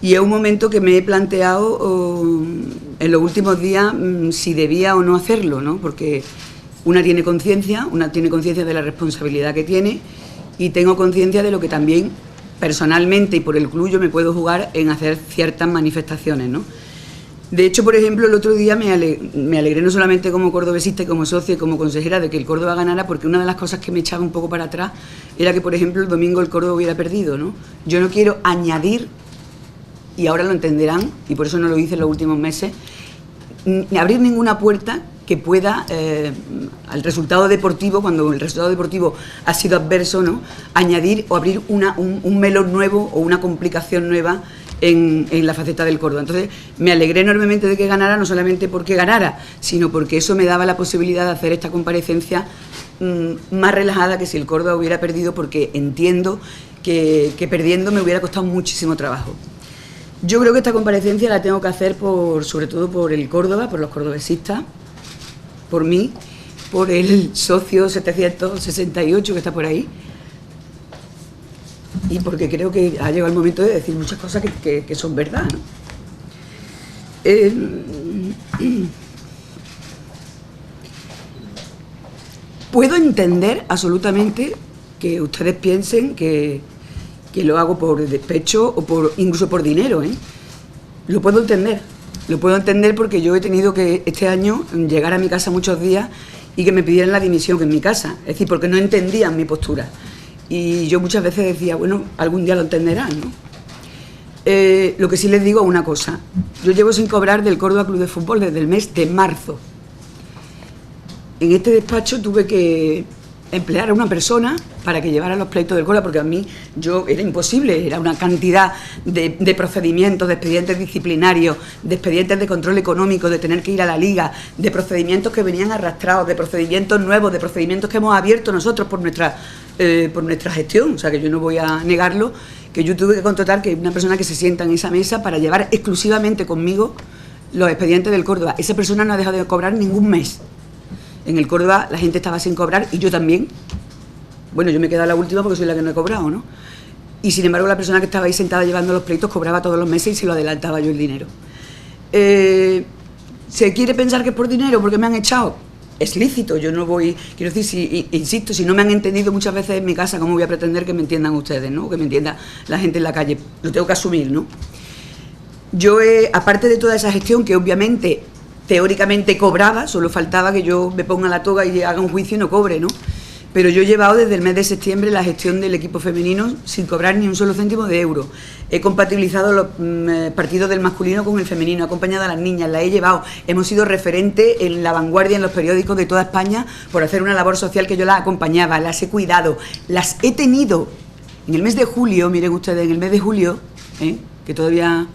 Y es un momento que me he planteado en los últimos días si debía o no hacerlo, ¿no? Porque una tiene conciencia de la responsabilidad que tiene, y tengo conciencia de lo que también personalmente y por el club yo me puedo jugar en hacer ciertas manifestaciones, ¿no? De hecho, por ejemplo, el otro día me alegré no solamente como cordobesista y como socia y como consejera de que el Córdoba ganara, porque una de las cosas que me echaba un poco para atrás era que, por ejemplo, el domingo el Córdoba hubiera perdido, ¿no? Yo no quiero añadir, y ahora lo entenderán, y por eso no lo hice en los últimos meses, abrir ninguna puerta que pueda, al resultado deportivo, cuando el resultado deportivo ha sido adverso, ¿no?, añadir o abrir un melón nuevo o una complicación nueva en la faceta del Córdoba. Entonces me alegré enormemente de que ganara, no solamente porque ganara, sino porque eso me daba la posibilidad de hacer esta comparecencia más relajada que si el Córdoba hubiera perdido, porque entiendo que perdiendo me hubiera costado muchísimo trabajo. Yo creo que esta comparecencia la tengo que hacer sobre todo por el Córdoba, por los cordobesistas, por mí, por el socio 768 que está por ahí, y porque creo que ha llegado el momento de decir muchas cosas que son verdad, ¿no? Puedo entender absolutamente que ustedes piensen que lo hago por despecho o incluso por dinero, ¿eh? Lo puedo entender porque yo he tenido que este año llegar a mi casa muchos días y que me pidieran la dimisión en mi casa, es decir, porque no entendían mi postura. Y yo muchas veces decía, bueno, algún día lo entenderán, ¿no? Lo que sí les digo es una cosa. Yo llevo sin cobrar del Córdoba Club de Fútbol desde el mes de marzo. En este despacho tuve que emplear a una persona para que llevara los pleitos del Córdoba, porque a mí era imposible, era una cantidad de procedimientos, de expedientes disciplinarios, de expedientes de control económico, de tener que ir a la liga, de procedimientos que venían arrastrados, de procedimientos nuevos, de procedimientos que hemos abierto nosotros por nuestra gestión. O sea, que yo no voy a negarlo, que yo tuve que contratar que una persona que se sienta en esa mesa para llevar exclusivamente conmigo los expedientes del Córdoba. Esa persona no ha dejado de cobrar ningún mes. En el Córdoba la gente estaba sin cobrar y yo también. Bueno, yo me he quedado la última porque soy la que no he cobrado, ¿no? Y sin embargo la persona que estaba ahí sentada llevando los pleitos cobraba todos los meses y se lo adelantaba yo el dinero. ¿Se quiere pensar que es por dinero porque me han echado? Es lícito, yo no voy... Quiero decir, insisto, si no me han entendido muchas veces en mi casa, ¿cómo voy a pretender que me entiendan ustedes, ¿no? Que me entienda la gente en la calle. Lo tengo que asumir, ¿no? Yo, aparte de toda esa gestión que obviamente teóricamente cobraba, solo faltaba que yo me ponga la toga y haga un juicio y no cobre, ¿no? Pero yo he llevado desde el mes de septiembre la gestión del equipo femenino sin cobrar ni un solo céntimo de euro. He compatibilizado los partidos del masculino con el femenino, he acompañado a las niñas, las he llevado. Hemos sido referentes en La Vanguardia, en los periódicos de toda España, por hacer una labor social que yo las acompañaba, las he cuidado, las he tenido. En el mes de julio, miren ustedes, en el mes de julio, que todavía...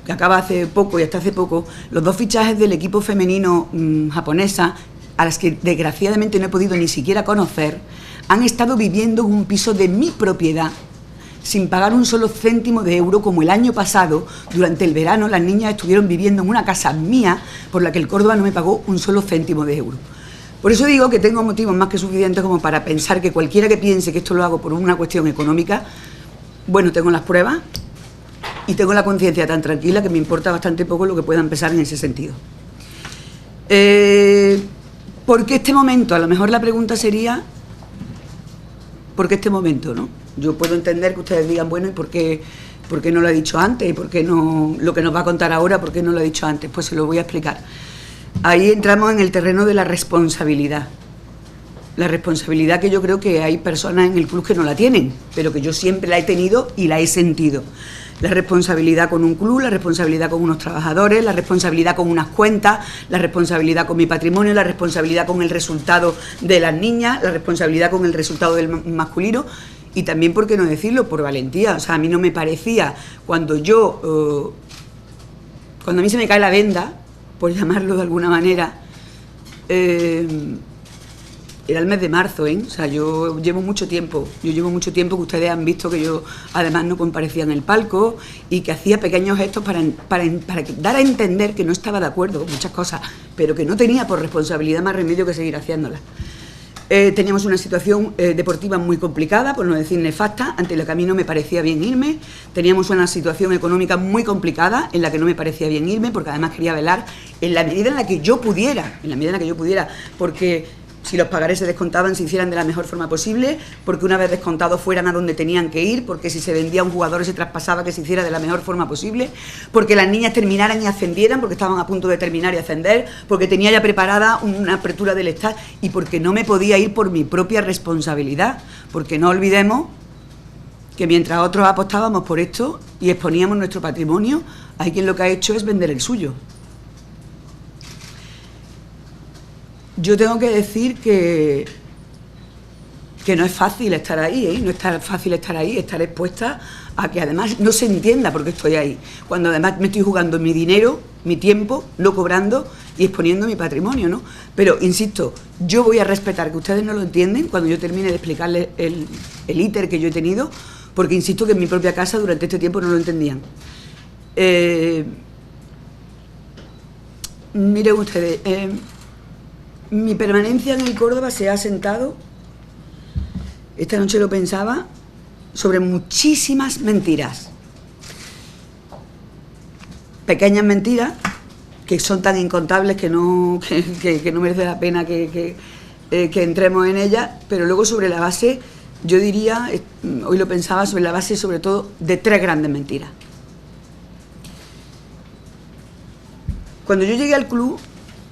que acaba hace poco y hasta hace poco, los 2 fichajes del equipo femenino japonesa, a las que desgraciadamente no he podido ni siquiera conocer, han estado viviendo en un piso de mi propiedad, sin pagar un solo céntimo de euro, como el año pasado, durante el verano, las niñas estuvieron viviendo en una casa mía, por la que el Córdoba no me pagó un solo céntimo de euro. Por eso digo que tengo motivos más que suficientes como para pensar que cualquiera que piense que esto lo hago por una cuestión económica, bueno, tengo las pruebas, y tengo la conciencia tan tranquila que me importa bastante poco lo que puedan pensar en ese sentido. ¿Por qué este momento? A lo mejor la pregunta sería, ¿por qué este momento, no? Yo puedo entender que ustedes digan, bueno, ¿y por qué no lo ha dicho antes? ¿Y por qué no, lo que nos va a contar ahora, por qué no lo ha dicho antes? Pues se lo voy a explicar. Ahí entramos en el terreno de la responsabilidad. La responsabilidad que yo creo que hay personas en el club que no la tienen, pero que yo siempre la he tenido y la he sentido. La responsabilidad con un club, la responsabilidad con unos trabajadores, la responsabilidad con unas cuentas, la responsabilidad con mi patrimonio, la responsabilidad con el resultado de las niñas, la responsabilidad con el resultado del masculino y también, por qué no decirlo, por valentía. O sea, a mí no me parecía, cuando a mí se me cae la venda, por llamarlo de alguna manera, era el mes de marzo, O sea, yo llevo mucho tiempo que ustedes han visto que yo además no comparecía en el palco y que hacía pequeños gestos para dar a entender que no estaba de acuerdo con muchas cosas, pero que no tenía por responsabilidad más remedio que seguir haciéndolas. Teníamos una situación deportiva muy complicada, por no decir nefasta, ante la que a mí no me parecía bien irme. Teníamos una situación económica muy complicada, en la que no me parecía bien irme, porque además quería velar en la medida en la que yo pudiera, porque si los pagarés se descontaban, se hicieran de la mejor forma posible, porque una vez descontados fueran a donde tenían que ir, porque si se vendía a un jugador se traspasaba, que se hiciera de la mejor forma posible, porque las niñas terminaran y ascendieran, porque estaban a punto de terminar y ascender, porque tenía ya preparada una apertura del Estado y porque no me podía ir por mi propia responsabilidad, porque no olvidemos que mientras otros apostábamos por esto y exponíamos nuestro patrimonio, hay quien lo que ha hecho es vender el suyo. Yo tengo que decir que no es fácil estar ahí, ¿eh? No es fácil estar ahí, estar expuesta a que además no se entienda por qué estoy ahí, cuando además me estoy jugando mi dinero, mi tiempo, no cobrando y exponiendo mi patrimonio, ¿no? Pero, insisto, yo voy a respetar que ustedes no lo entienden cuando yo termine de explicarles el íter que yo he tenido, porque insisto que en mi propia casa durante este tiempo no lo entendían. Miren ustedes, mi permanencia en el Córdoba se ha asentado, esta noche lo pensaba, sobre muchísimas mentiras. Pequeñas mentiras que son tan incontables que no merece la pena que entremos en ellas, pero luego sobre la base, yo diría, hoy lo pensaba, sobre la base sobre todo de 3 grandes mentiras. Cuando yo llegué al club,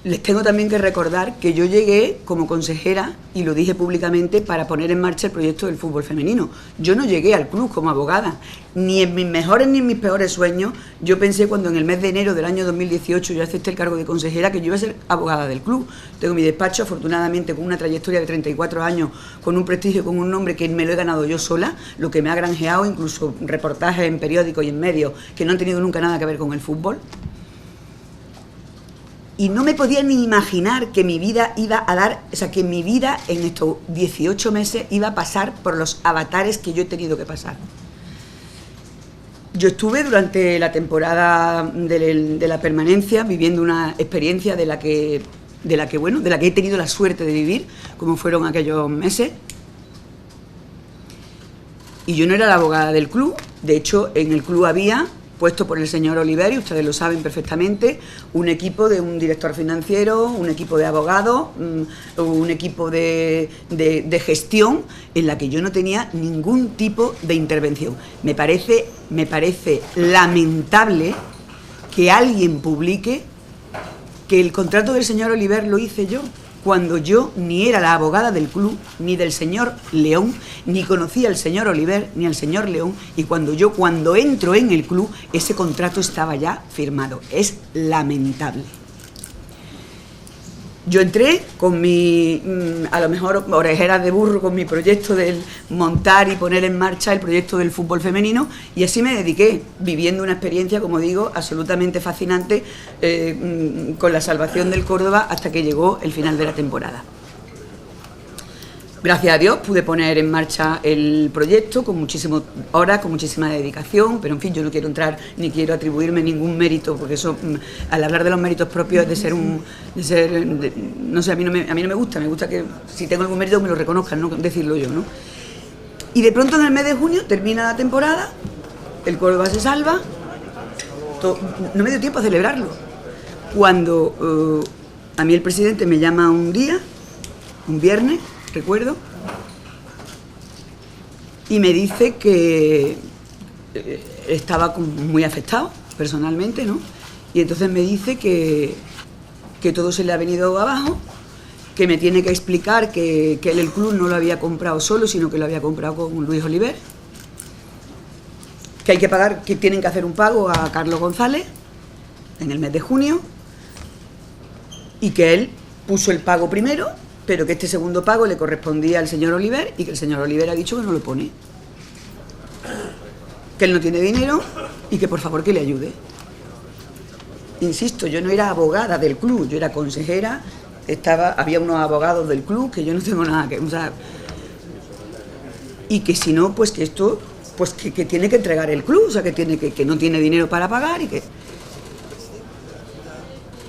les tengo también que recordar que yo llegué como consejera, y lo dije públicamente, para poner en marcha el proyecto del fútbol femenino. Yo no llegué al club como abogada, ni en mis mejores ni en mis peores sueños. Yo pensé, cuando en el mes de enero del año 2018 yo acepté el cargo de consejera, que yo iba a ser abogada del club. Tengo mi despacho, afortunadamente, con una trayectoria de 34 años, con un prestigio, con un nombre que me lo he ganado yo sola, lo que me ha granjeado incluso reportajes en periódicos y en medios que no han tenido nunca nada que ver con el fútbol. Y no me podía ni imaginar que mi vida iba a dar, o sea, que mi vida en estos 18 meses iba a pasar por los avatares que yo he tenido que pasar. Yo estuve durante la temporada de la permanencia viviendo una experiencia de la que he tenido la suerte de vivir, como fueron aquellos meses. Y yo no era la abogada del club, de hecho en el club había, puesto por el señor Oliver, y ustedes lo saben perfectamente, un equipo de un director financiero, un equipo de abogados, un equipo de gestión, en la que yo no tenía ningún tipo de intervención. Me parece lamentable que alguien publique que el contrato del señor Oliver lo hice yo, cuando yo ni era la abogada del club, ni del señor León, ni conocía al señor Oliver, ni al señor León, y cuando entro en el club, ese contrato estaba ya firmado. Es lamentable. Yo entré con mi, a lo mejor orejeras de burro, con mi proyecto de montar y poner en marcha el proyecto del fútbol femenino, y así me dediqué, viviendo una experiencia, como digo, absolutamente fascinante, con la salvación del Córdoba hasta que llegó el final de la temporada. Gracias a Dios pude poner en marcha el proyecto con muchísimas horas, con muchísima dedicación, pero en fin, yo no quiero entrar ni quiero atribuirme ningún mérito, porque eso, al hablar de los méritos propios, no sé, a mí no me gusta, me gusta que si tengo algún mérito me lo reconozcan, no decirlo yo, ¿no? Y de pronto en el mes de junio termina la temporada, el Córdoba se salva, no me dio tiempo a celebrarlo. Cuando a mí el presidente me llama un día, un viernes, recuerdo, y me dice que estaba muy afectado personalmente, ¿no? Y entonces me dice que todo se le ha venido abajo, que me tiene que explicar que él el club no lo había comprado solo, sino que lo había comprado con Luis Oliver, que hay que pagar, que tienen que hacer un pago a Carlos González en el mes de junio, y que él puso el pago primero, pero que este segundo pago le correspondía al señor Oliver, y que el señor Oliver ha dicho que no lo pone, que él no tiene dinero y que por favor que le ayude. Insisto, yo no era abogada del club, yo era consejera, había unos abogados del club que yo no tengo nada que... O sea, y que si no, pues que esto, pues que tiene que entregar el club, o sea, que no tiene dinero para pagar, y que...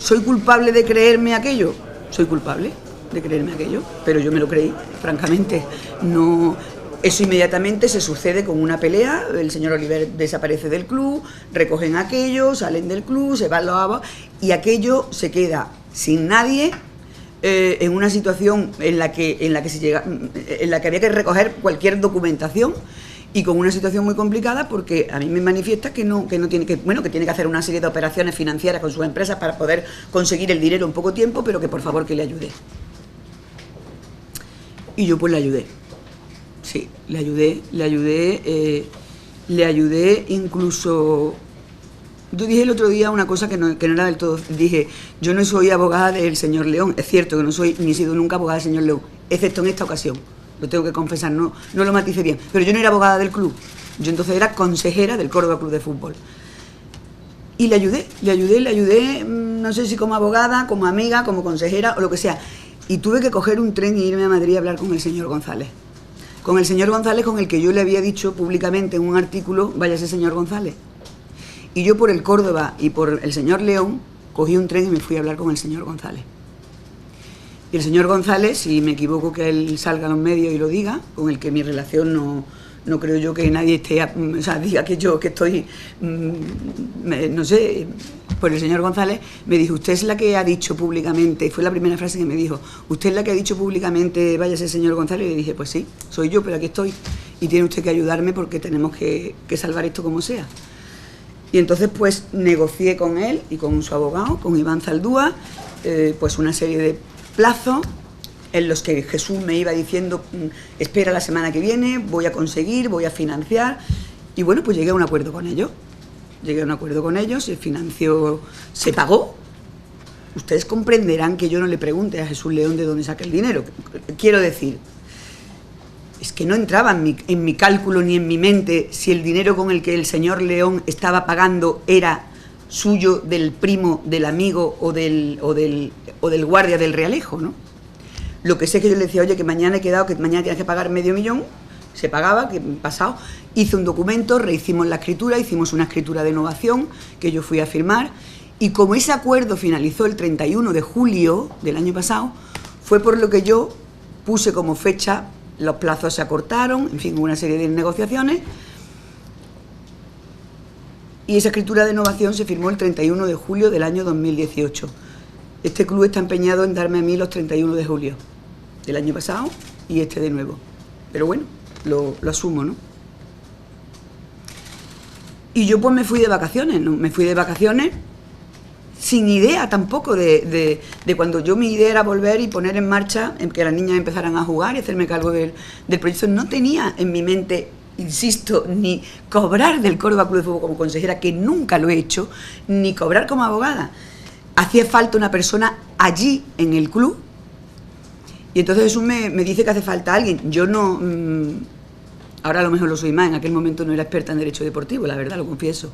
¿Soy culpable de creerme aquello? Soy culpable. de creerme aquello, pero yo me lo creí, francamente. No, eso inmediatamente se sucede con una pelea, el señor Oliver desaparece del club, recogen aquello, salen del club, se van los abogados, y aquello se queda sin nadie, en una situación en la que había que recoger cualquier documentación, y con una situación muy complicada, porque a mí me manifiesta que tiene que hacer una serie de operaciones financieras con sus empresas para poder conseguir el dinero en poco tiempo, pero que por favor que le ayude. Y yo pues le ayudé. Sí, le ayudé incluso. Yo dije el otro día una cosa que no era del todo. Dije, yo no soy abogada del señor León. Es cierto que no soy ni he sido nunca abogada del señor León, excepto en esta ocasión. Lo tengo que confesar, no lo matice bien. Pero yo no era abogada del club. Yo entonces era consejera del Córdoba Club de Fútbol. Y le ayudé, no sé si como abogada, como amiga, como consejera o lo que sea. Y tuve que coger un tren e irme a Madrid a hablar con el señor González. Con el señor González, con el que yo le había dicho públicamente en un artículo, váyase señor González. Y yo por el Córdoba y por el señor León, cogí un tren y me fui a hablar con el señor González. Y el señor González, si me equivoco que él salga a los medios y lo diga, con el que mi relación no creo yo que nadie diga que yo que estoy, no sé, pues el señor González me dijo, usted es la que ha dicho públicamente, fue la primera frase que me dijo, usted es la que ha dicho públicamente, váyase señor González, y le dije, pues sí, soy yo, pero aquí estoy, y tiene usted que ayudarme porque tenemos que salvar esto como sea. Y entonces pues negocié con él y con su abogado, con Iván Zaldúa, pues una serie de plazos en los que Jesús me iba diciendo, espera la semana que viene, voy a conseguir, voy a financiar, y bueno, pues llegué a un acuerdo con ellos. Se financió, se pagó. Ustedes comprenderán que yo no le pregunte a Jesús León de dónde saca el dinero. Quiero decir, es que no entraba en mi cálculo ni en mi mente si el dinero con el que el señor León estaba pagando era suyo, del primo, del amigo o del guardia del Realejo, ¿no? Lo que sé es que yo le decía, oye, que mañana he quedado, que mañana tienes que pagar $500.000, se pagaba, que pasado, hice un documento, rehicimos la escritura, hicimos una escritura de novación que yo fui a firmar, y como ese acuerdo finalizó el 31 de julio del año pasado, fue por lo que yo puse como fecha, los plazos se acortaron, en fin, hubo una serie de negociaciones, y esa escritura de novación se firmó el 31 de julio del año 2018. Este club está empeñado en darme a mí los 31 de julio del año pasado y este de nuevo. Pero bueno, lo asumo, ¿no? Y yo pues me fui de vacaciones, ¿no? Me fui de vacaciones sin idea tampoco de cuando yo mi idea era volver y poner en marcha, en que las niñas empezaran a jugar y hacerme cargo del proyecto. No tenía en mi mente, insisto, ni cobrar del Córdoba Club de Fútbol como consejera, que nunca lo he hecho, ni cobrar como abogada. Hacía falta una persona allí en el club, y entonces Jesús me dice que hace falta alguien. Yo no, ahora a lo mejor lo soy más, en aquel momento no era experta en derecho deportivo, la verdad, lo confieso.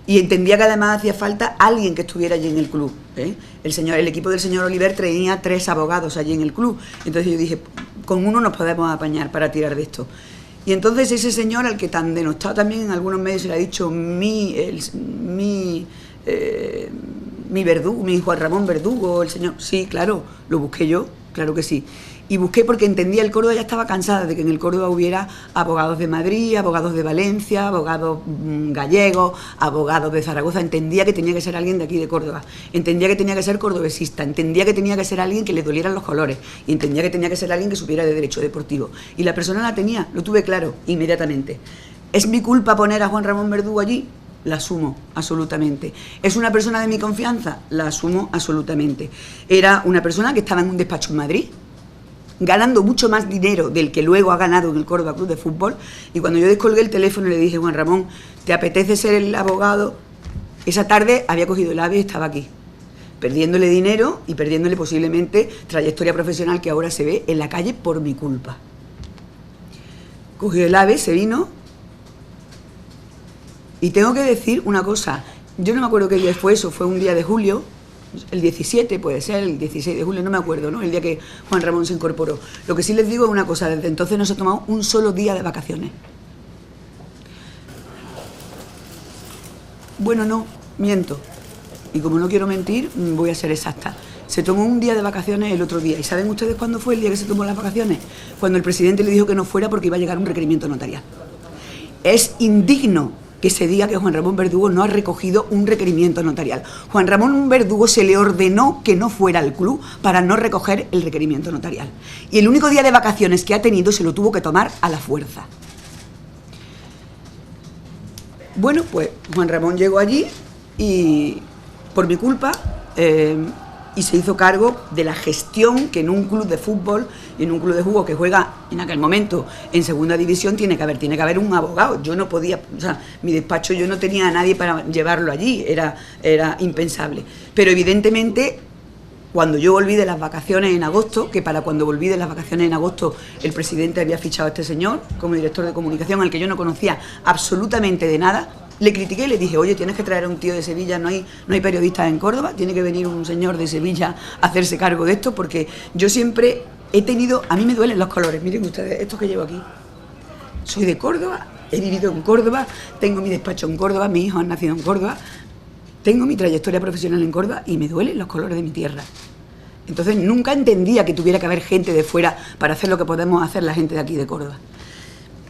Y entendía que además hacía falta alguien que estuviera allí en el club, ¿eh? El equipo del señor Oliver tenía 3 abogados allí en el club. Entonces yo dije, con uno nos podemos apañar para tirar de esto. Y entonces ese señor, al que tan denostado también en algunos medios se le ha dicho mi Verdugo, mi Juan Ramón Verdugo, el señor, sí, claro, lo busqué yo, claro que sí. Y busqué porque entendía, el Córdoba ya estaba cansada de que en el Córdoba hubiera abogados de Madrid, abogados de Valencia, abogados gallegos, abogados de Zaragoza. Entendía que tenía que ser alguien de aquí de Córdoba, entendía que tenía que ser cordobesista, entendía que tenía que ser alguien que le dolieran los colores, y entendía que tenía que ser alguien que supiera de derecho deportivo. Y la persona la tenía, lo tuve claro inmediatamente. ¿Es mi culpa poner a Juan Ramón Verdugo allí? La asumo, absolutamente. ¿Es una persona de mi confianza? La asumo, absolutamente. Era una persona que estaba en un despacho en Madrid, ganando mucho más dinero del que luego ha ganado en el Córdoba Club de Fútbol, y cuando yo descolgué el teléfono y le dije, Juan Ramón, ¿te apetece ser el abogado? Esa tarde había cogido el AVE y estaba aquí, perdiéndole dinero y perdiéndole posiblemente trayectoria profesional que ahora se ve en la calle por mi culpa. Cogió el AVE, se vino. Y tengo que decir una cosa, yo no me acuerdo qué día fue eso, fue un día de julio, el 17 puede ser, el 16 de julio, no me acuerdo, ¿no? El día que Juan Ramón se incorporó. Lo que sí les digo es una cosa, desde entonces no se ha tomado un solo día de vacaciones. Bueno, no, miento. Y como no quiero mentir, voy a ser exacta. se tomó un día de vacaciones el otro día. ¿Y saben ustedes cuándo fue el día que se tomó las vacaciones? Cuando el presidente le dijo que no fuera porque iba a llegar un requerimiento notarial. Es indigno que se diga que Juan Ramón Verdugo no ha recogido un requerimiento notarial. Juan Ramón Verdugo se le ordenó que no fuera al club para no recoger el requerimiento notarial. Y el único día de vacaciones que ha tenido se lo tuvo que tomar a la fuerza. Bueno, pues Juan Ramón llegó allí y, por mi culpa, y se hizo cargo de la gestión que en un club de fútbol y en un club de fútbol que juega en aquel momento en segunda división tiene que haber un abogado. Yo no podía, o sea, mi despacho yo no tenía a nadie para llevarlo allí, era impensable. Pero evidentemente, cuando yo volví de las vacaciones en agosto, que para cuando volví de las vacaciones en agosto el presidente había fichado a este señor como director de comunicación, al que yo no conocía absolutamente de nada, le critiqué y le dije, oye, tienes que traer a un tío de Sevilla, no hay periodistas en Córdoba, tiene que venir un señor de Sevilla a hacerse cargo de esto, porque yo siempre he tenido, a mí me duelen los colores, miren ustedes, esto que llevo aquí. Soy de Córdoba, he vivido en Córdoba, tengo mi despacho en Córdoba, mis hijos han nacido en Córdoba, tengo mi trayectoria profesional en Córdoba y me duelen los colores de mi tierra. Entonces nunca entendía que tuviera que haber gente de fuera para hacer lo que podemos hacer la gente de aquí de Córdoba.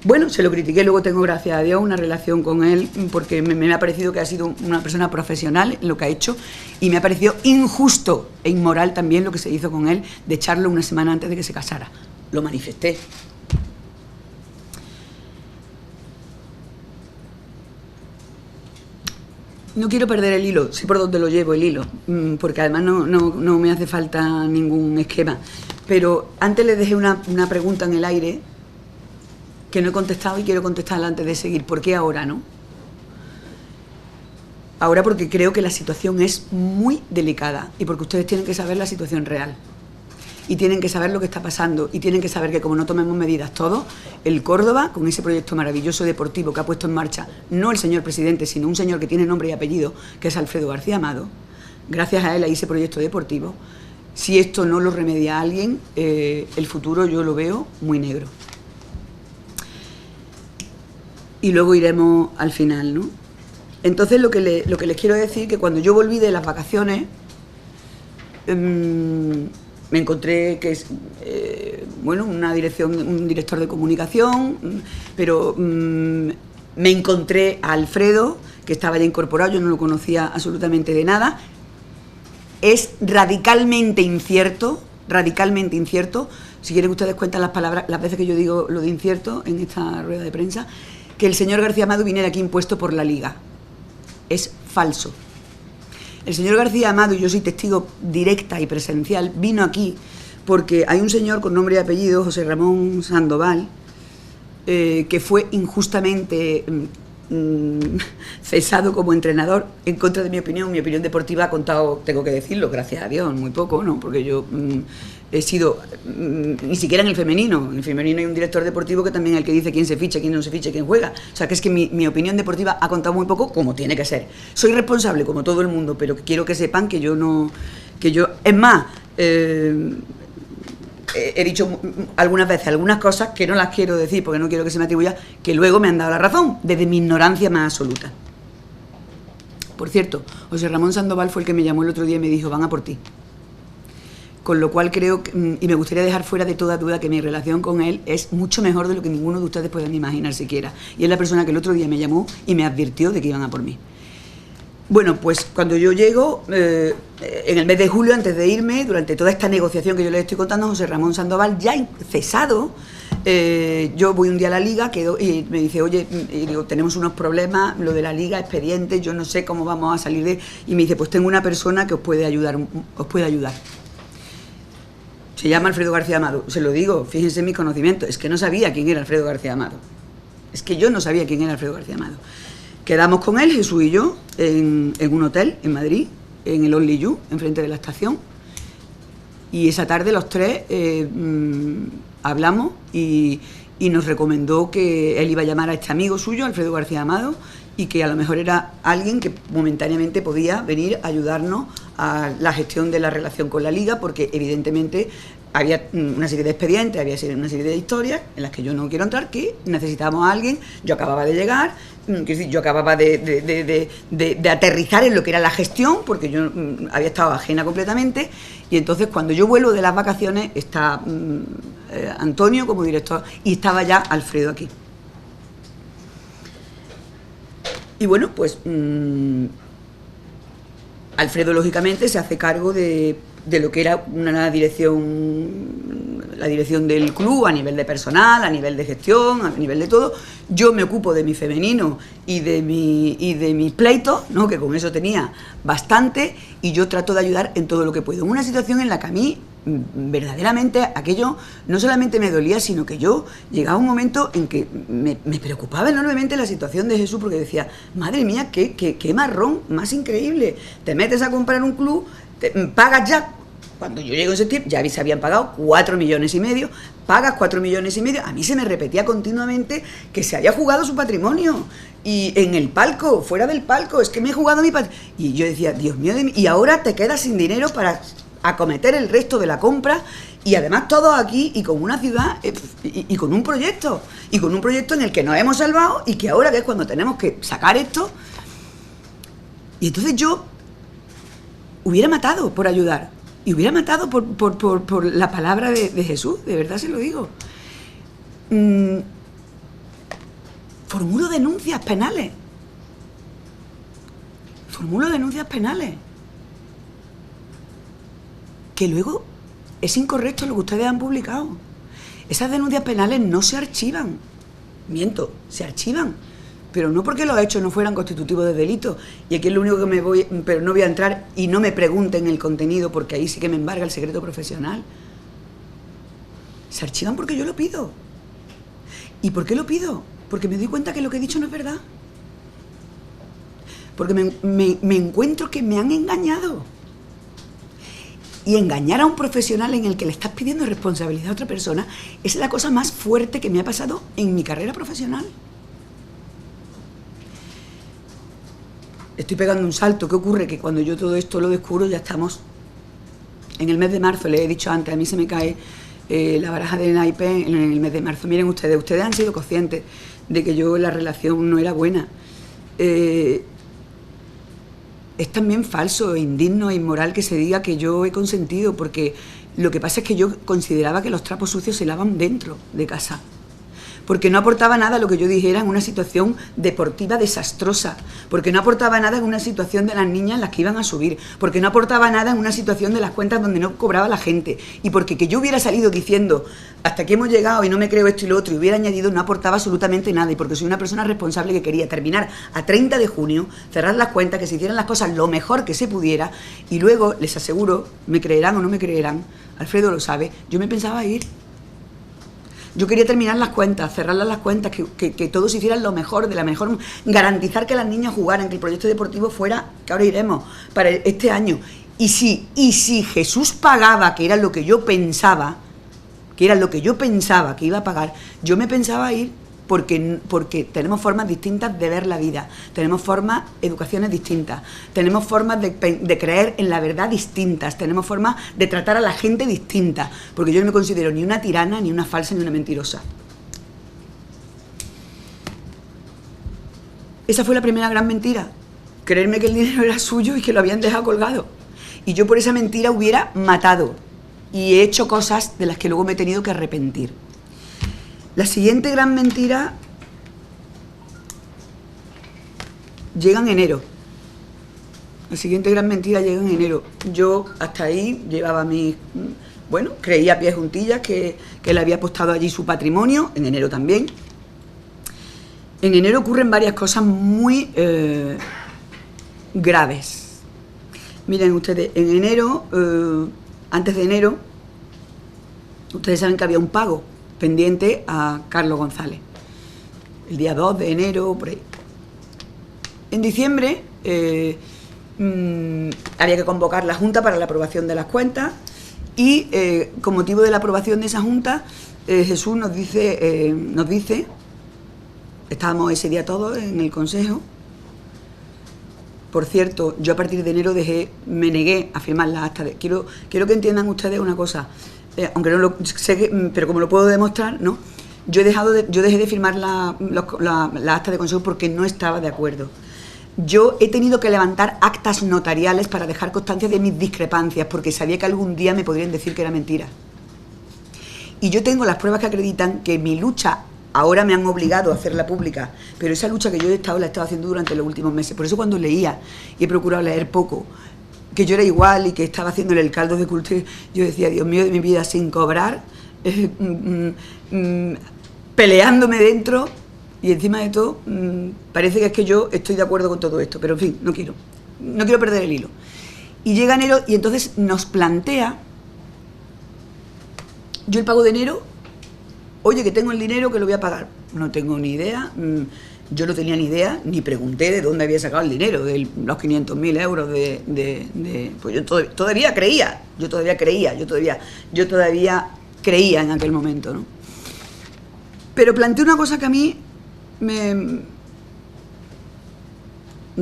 Bueno, se lo critiqué, luego tengo, gracias a Dios, una relación con él, porque me ha parecido que ha sido una persona profesional en lo que ha hecho, y me ha parecido injusto e inmoral también lo que se hizo con él, de echarlo una semana antes de que se casara. Lo manifesté. No quiero perder el hilo, sé por dónde lo llevo el hilo, porque además no me hace falta ningún esquema. Pero antes les dejé una pregunta en el aire que no he contestado y quiero contestarla antes de seguir. ¿Por qué ahora, no? Ahora porque creo que la situación es muy delicada y porque ustedes tienen que saber la situación real. Y tienen que saber lo que está pasando y tienen que saber que como no tomemos medidas todos, el Córdoba, con ese proyecto maravilloso deportivo que ha puesto en marcha, no el señor presidente, sino un señor que tiene nombre y apellido, que es Alfredo García Amado, gracias a él hay ese proyecto deportivo, si esto no lo remedia alguien, el futuro yo lo veo muy negro. Y luego iremos al final, ¿no? Entonces lo que les quiero decir es que cuando yo volví de las vacaciones, me encontré que es, bueno, un director de comunicación, pero me encontré a Alfredo, que estaba ya incorporado, yo no lo conocía absolutamente de nada. Es radicalmente incierto, si quieren ustedes cuentan las palabras, las veces que yo digo lo de incierto en esta rueda de prensa, que el señor García Amado viniera aquí impuesto por la Liga. Es falso. El señor García Amado, y yo soy testigo directa y presencial, vino aquí porque hay un señor con nombre y apellido, José Ramón Sandoval, que fue injustamente cesado como entrenador en contra de mi opinión. Mi opinión deportiva ha contado, tengo que decirlo, gracias a Dios, muy poco, ¿no? Porque yo he sido, ni siquiera en el femenino hay un director deportivo que también es el que dice quién se ficha, quién no se ficha, quién juega. O sea, que es que mi opinión deportiva ha contado muy poco, como tiene que ser. Soy responsable, como todo el mundo, pero quiero que sepan que yo no, es más, he dicho algunas veces algunas cosas que no las quiero decir porque no quiero que se me atribuya, que luego me han dado la razón, desde mi ignorancia más absoluta. Por cierto, José Ramón Sandoval fue el que me llamó el otro día y me dijo, van a por ti. Con lo cual creo, y me gustaría dejar fuera de toda duda, que mi relación con él es mucho mejor de lo que ninguno de ustedes puedan imaginar siquiera. Y es la persona que el otro día me llamó y me advirtió de que iban a por mí. Bueno, pues cuando yo llego, en el mes de julio, antes de irme, durante toda esta negociación que yo les estoy contando, José Ramón Sandoval, ya cesado, yo voy un día a la Liga y me dice, oye, y digo, tenemos unos problemas, lo de la Liga, expedientes, yo no sé cómo vamos a salir de... Y me dice, pues tengo una persona que os puede ayudar. Se llama Alfredo García Amado. Se lo digo, fíjense en mis conocimientos, es que no sabía quién era Alfredo García Amado. Es que yo no sabía quién era Alfredo García Amado. Quedamos con él, Jesús y yo, en un hotel en Madrid, en el Only You, enfrente de la estación. Y esa tarde los tres hablamos y nos recomendó que él iba a llamar a este amigo suyo, Alfredo García Amado, y que a lo mejor era alguien que momentáneamente podía venir a ayudarnos a la gestión de la relación con la Liga, porque evidentemente había una serie de expedientes, había una serie de historias en las que yo no quiero entrar, que necesitábamos a alguien. Yo acababa de llegar, quiero decir, yo acababa de aterrizar en lo que era la gestión, porque yo había estado ajena completamente, y entonces cuando yo vuelvo de las vacaciones está Antonio como director y estaba ya Alfredo aquí. Y bueno, pues Alfredo lógicamente se hace cargo de lo que era la dirección del club a nivel de personal, a nivel de gestión, a nivel de todo. Yo me ocupo de mi femenino y de mis pleitos, ¿no? Que con eso tenía bastante, y yo trato de ayudar en todo lo que puedo. En una situación en la que a mí verdaderamente aquello no solamente me dolía, sino que yo llegaba un momento en que me preocupaba enormemente la situación de Jesús, porque decía, madre mía, qué marrón más increíble. Te metes a comprar un club, pagas ya. Cuando yo llego en septiembre, ya se habían pagado 4,5 millones, pagas 4,5 millones, a mí se me repetía continuamente que se había jugado su patrimonio, y en el palco, fuera del palco, es que me he jugado mi patrimonio, y yo decía, Dios mío, y ahora te quedas sin dinero para acometer el resto de la compra, y además todo aquí, y con una ciudad, y con un proyecto, en el que nos hemos salvado, y que ahora que es cuando tenemos que sacar esto, y entonces yo hubiera matado por ayudar. Y hubiera matado por la palabra de Jesús, de verdad se lo digo. Formulo denuncias penales. Que luego es incorrecto lo que ustedes han publicado. Esas denuncias penales no se archivan. Miento, se archivan. Pero no porque los hechos no fueran constitutivos de delito. Y aquí es lo único que me voy, pero no voy a entrar, y no me pregunten el contenido, porque ahí sí que me embarga el secreto profesional. Se archivan porque yo lo pido. ¿Y por qué lo pido? Porque me doy cuenta que lo que he dicho no es verdad. Porque me encuentro que me han engañado. Y engañar a un profesional en el que le estás pidiendo responsabilidad a otra persona es la cosa más fuerte que me ha pasado en mi carrera profesional. Estoy pegando un salto. ¿Qué ocurre? Que cuando yo todo esto lo descubro, ya estamos en el mes de marzo. Les he dicho antes, a mí se me cae la baraja de naipes en el mes de marzo. Miren ustedes han sido conscientes de que yo la relación no era buena. Es también falso, indigno e inmoral que se diga que yo he consentido, porque lo que pasa es que yo consideraba que los trapos sucios se lavan dentro de casa. Porque no aportaba nada lo que yo dijera en una situación deportiva desastrosa, porque no aportaba nada en una situación de las niñas en las que iban a subir, porque no aportaba nada en una situación de las cuentas donde no cobraba la gente, y porque que yo hubiera salido diciendo hasta aquí hemos llegado y no me creo esto y lo otro, y hubiera añadido, no aportaba absolutamente nada, y porque soy una persona responsable que quería terminar a 30 de junio, cerrar las cuentas, que se hicieran las cosas lo mejor que se pudiera, y luego, les aseguro, me creerán o no me creerán, Alfredo lo sabe, yo me pensaba ir. Yo quería terminar las cuentas, cerrarlas las cuentas, que todos hicieran lo mejor, de la mejor, garantizar que las niñas jugaran, que el proyecto deportivo fuera, que ahora iremos, para este año. Y si Jesús pagaba, que era lo que yo pensaba, que iba a pagar, yo me pensaba ir porque tenemos formas distintas de ver la vida, tenemos educaciones distintas, tenemos formas de creer en la verdad distintas, tenemos formas de tratar a la gente distintas, porque yo no me considero ni una tirana, ni una falsa, ni una mentirosa. Esa fue la primera gran mentira, creerme que el dinero era suyo y que lo habían dejado colgado. Y yo por esa mentira hubiera matado, y he hecho cosas de las que luego me he tenido que arrepentir. La siguiente gran mentira llega en enero. Yo hasta ahí llevaba creía a pies juntillas que él había apostado allí su patrimonio, en enero también. En enero ocurren varias cosas muy graves. Miren ustedes, en enero, antes de enero, ustedes saben que había un pago pendiente a Carlos González, el día 2 de enero, por ahí. En diciembre había que convocar la Junta para la aprobación de las cuentas, y con motivo de la aprobación de esa Junta, Jesús nos dice, estábamos ese día todos en el Consejo. Por cierto, yo a partir de enero me negué a firmar las actas. Quiero que entiendan ustedes una cosa. Aunque no lo sé, pero como lo puedo demostrar, ¿no? yo dejé de firmar la acta de consejo porque no estaba de acuerdo. Yo he tenido que levantar actas notariales para dejar constancia de mis discrepancias, porque sabía que algún día me podrían decir que era mentira. Y yo tengo las pruebas que acreditan que mi lucha, ahora me han obligado a hacerla pública, pero esa lucha que yo la he estado haciendo durante los últimos meses. Por eso cuando leía, y he procurado leer poco, que yo era igual y que estaba haciéndole el caldo de cultivo, yo decía, Dios mío de mi vida, sin cobrar, peleándome dentro. Y encima de todo, parece que es que yo estoy de acuerdo con todo esto, pero en fin, no quiero perder el hilo. Y llega enero y entonces nos plantea, yo el pago de enero, oye, que tengo el dinero, que lo voy a pagar. No tengo ni idea, yo no tenía ni idea, ni pregunté de dónde había sacado el dinero, de los 500.000 euros pues yo todavía creía en aquel momento, ¿no? Pero planteé una cosa que a mí me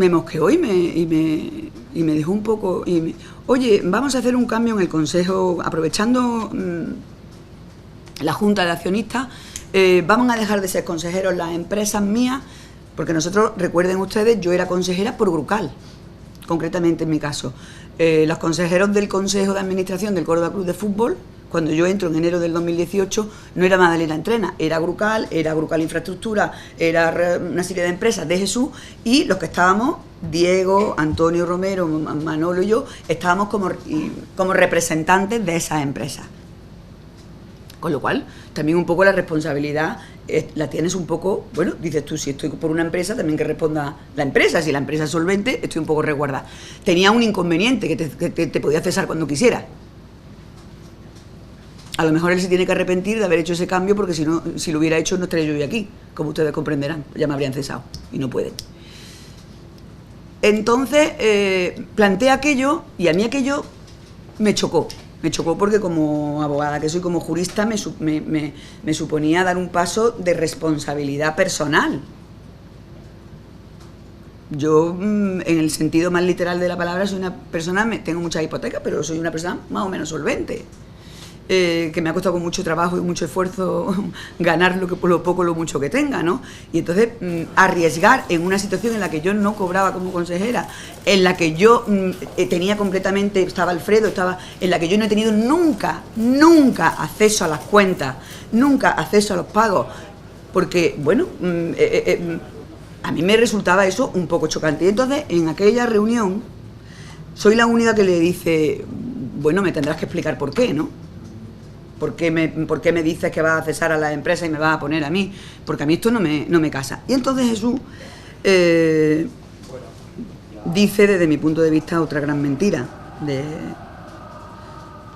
mosqueó y me dejó un poco... Oye, vamos a hacer un cambio en el consejo, aprovechando la junta de accionistas, vamos a dejar de ser consejeros las empresas mías, porque nosotros, recuerden ustedes, yo era consejera por Grucal, concretamente en mi caso. Los consejeros del Consejo de Administración del Córdoba Club de Fútbol, cuando yo entro en enero del 2018, no era Madalena Entrena, era Grucal Infraestructura, era una serie de empresas de Jesús, y los que estábamos, Diego, Antonio Romero, Manolo y yo, estábamos como representantes de esas empresas. Con lo cual, también un poco la responsabilidad la tienes un poco, bueno, dices tú, si estoy por una empresa, también que responda la empresa. Si la empresa es solvente, estoy un poco resguardada. Tenía un inconveniente, que te podía cesar cuando quisiera. A lo mejor él se tiene que arrepentir de haber hecho ese cambio, porque si no, si lo hubiera hecho, no estaría yo hoy aquí, como ustedes comprenderán, ya me habrían cesado, y no pueden. Entonces, planteé aquello, y a mí aquello me chocó porque como abogada que soy, como jurista, me suponía dar un paso de responsabilidad personal. Yo, en el sentido más literal de la palabra, soy una persona, tengo muchas hipotecas, pero soy una persona más o menos solvente. Que me ha costado con mucho trabajo y mucho esfuerzo ganar lo poco, lo mucho que tenga, ¿no? Y entonces arriesgar en una situación en la que yo no cobraba como consejera, en la que yo tenía completamente, estaba Alfredo, en la que yo no he tenido nunca acceso a las cuentas, nunca acceso a los pagos, porque, bueno, a mí me resultaba eso un poco chocante. Y entonces, en aquella reunión, soy la única que le dice, bueno, me tendrás que explicar por qué, ¿no? ¿Por qué me dices que vas a cesar a la empresa y me vas a poner a mí? Porque a mí esto no me casa. Y entonces Jesús dice, desde mi punto de vista, otra gran mentira.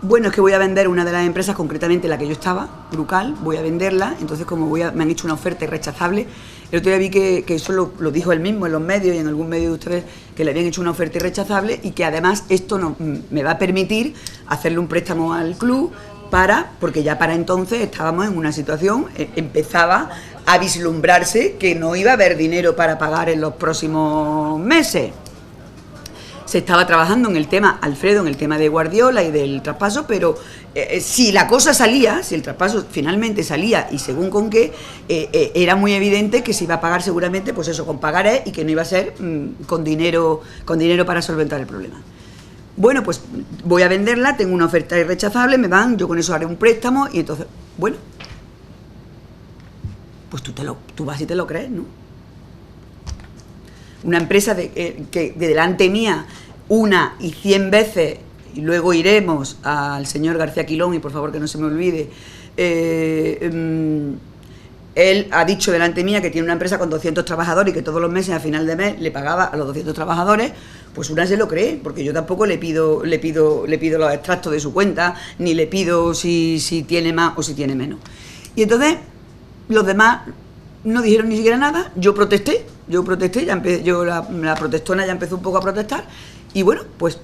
Bueno, es que voy a vender una de las empresas, concretamente la que yo estaba, Grucal, voy a venderla, entonces como me han hecho una oferta irrechazable. El otro día vi que eso lo dijo él mismo en los medios y en algún medio de ustedes, que le habían hecho una oferta irrechazable y que además esto me va a permitir hacerle un préstamo al club, porque ya para entonces estábamos en una situación, empezaba a vislumbrarse que no iba a haber dinero para pagar en los próximos meses. Se estaba trabajando en el tema, Alfredo, en el tema de Guardiola y del traspaso, pero si la cosa salía, si el traspaso finalmente salía y según con qué, era muy evidente que se iba a pagar seguramente, pues eso, con pagarés, y que no iba a ser con dinero para solventar el problema. Bueno, pues voy a venderla, tengo una oferta irrechazable, yo con eso haré un préstamo, y entonces, bueno, pues tú vas y te lo crees, ¿no? Una empresa que delante mía, 1 y 100 veces, y luego iremos al señor García Quilón, y por favor que no se me olvide, él ha dicho delante mía que tiene una empresa con 200 trabajadores y que todos los meses, a final de mes, le pagaba a los 200 trabajadores. Pues una se lo cree, porque yo tampoco le pido los extractos de su cuenta, ni le pido si tiene más o si tiene menos. Y entonces los demás no dijeron ni siquiera nada. Yo protesté, la protestona ya empezó un poco a protestar, y bueno, pues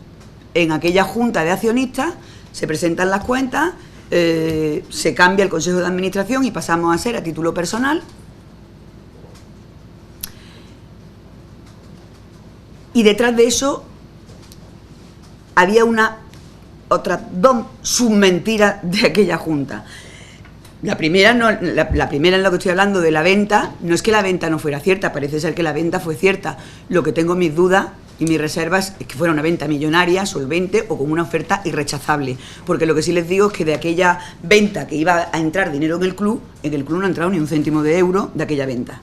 en aquella junta de accionistas se presentan las cuentas, se cambia el consejo de administración y pasamos a ser a título personal. Y detrás de eso había otras 2 submentiras de aquella junta. La primera, no, la primera en lo que estoy hablando de la venta, no es que la venta no fuera cierta, parece ser que la venta fue cierta. Lo que tengo mis dudas y mis reservas es que fuera una venta millonaria, solvente o con una oferta irrechazable. Porque lo que sí les digo es que de aquella venta que iba a entrar dinero en el club no ha entrado ni un céntimo de euro de aquella venta.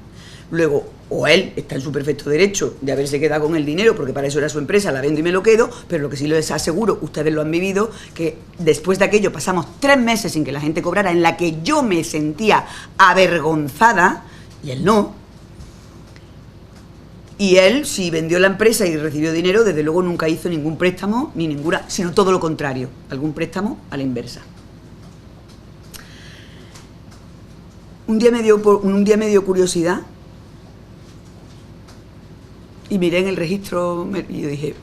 Luego, o él está en su perfecto derecho de haberse quedado con el dinero, porque para eso era su empresa, la vendo y me lo quedo, pero lo que sí les aseguro, ustedes lo han vivido, que después de aquello pasamos 3 meses sin que la gente cobrara, en la que yo me sentía avergonzada, y él no. Y él, si vendió la empresa y recibió dinero, desde luego nunca hizo ningún préstamo, ni ninguna, sino todo lo contrario, algún préstamo a la inversa. Un día me dio curiosidad, y miré en el registro y yo dije,